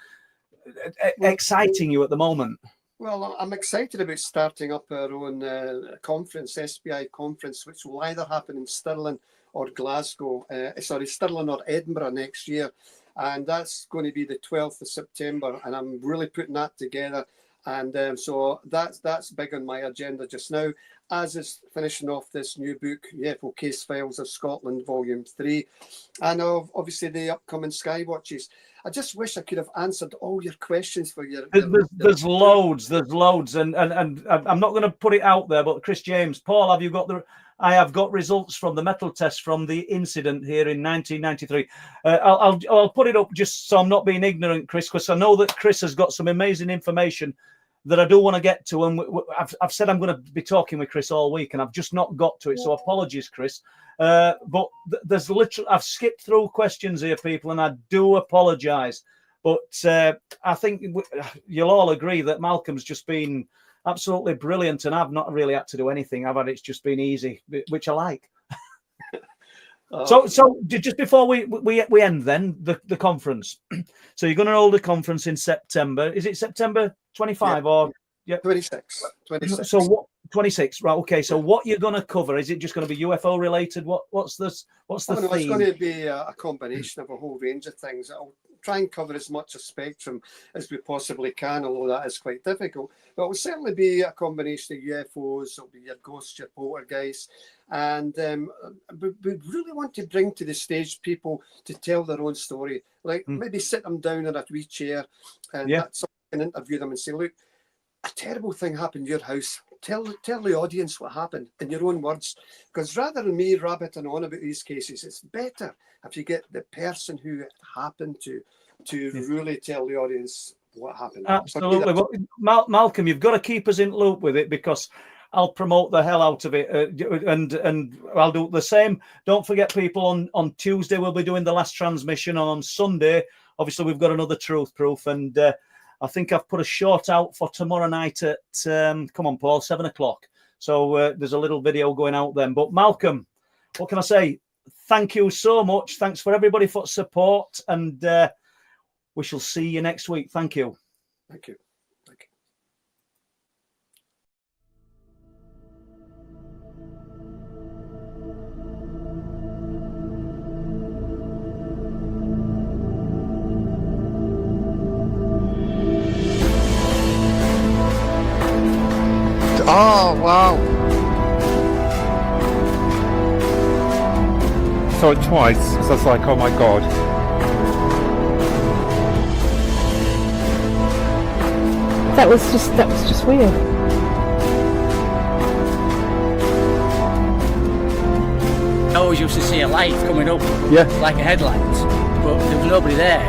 exciting you at the moment? Well, I'm excited about starting up our own conference, SBI conference, which will either happen in Stirling or Stirling or Edinburgh next year. And that's going to be the 12th of September. And I'm really putting that together. And so that's big on my agenda just now, as is finishing off this new book, UFO Case Files of Scotland, Volume 3, and obviously the upcoming Skywatches. I just wish I could have answered all your questions for you. There's loads, and I'm not going to put it out there, but Chris James, Paul, I have got results from the metal test from the incident here in 1993. I'll put it up just so I'm not being ignorant, Chris, because I know that Chris has got some amazing information that I do want to get to, and I've said I'm going to be talking with Chris all week, and I've just not got to it. So apologies, Chris. But there's literally, I've skipped through questions here, people, and I do apologise. But I think you'll all agree that Malcolm's just been absolutely brilliant, and I've not really had to do anything. It's just been easy, which I like. So just before we end then the conference, so you're going to hold a conference in September. Is it September 25 or 26? So what? 26, right? Okay. So what you're going to cover? Is it just going to be UFO related? What's the theme? It's going to be a combination of a whole range of things. I'll try and cover as much a spectrum as we possibly can, although that is quite difficult. But it will certainly be a combination of UFOs. It'll be your ghosts, your poltergeists, and we really want to bring to the stage people to tell their own story. Like maybe sit them down in a wee chair and someone can interview them and say, "Look, a terrible thing happened in your house. tell the audience what happened in your own words, because rather than me rabbiting on about these cases, it's better if you get the person who it happened to really tell the audience what happened. Absolutely. Well, Malcolm, you've got to keep us in loop with it, because I'll promote the hell out of it, and I'll do the same. Don't forget, people, on Tuesday we'll be doing the last transmission. On Sunday, obviously, we've got another Truth Proof, and I think I've put a short out for tomorrow night at, come on, Paul, 7 o'clock. So there's a little video going out then. But Malcolm, what can I say? Thank you so much. Thanks for everybody for support, and we shall see you next week. Thank you. Thank you. Thank you. Oh, wow. Saw it twice, so I was like, oh my God. That was just weird. I always used to see a light coming up, Yeah. like a headlight, but there was nobody there.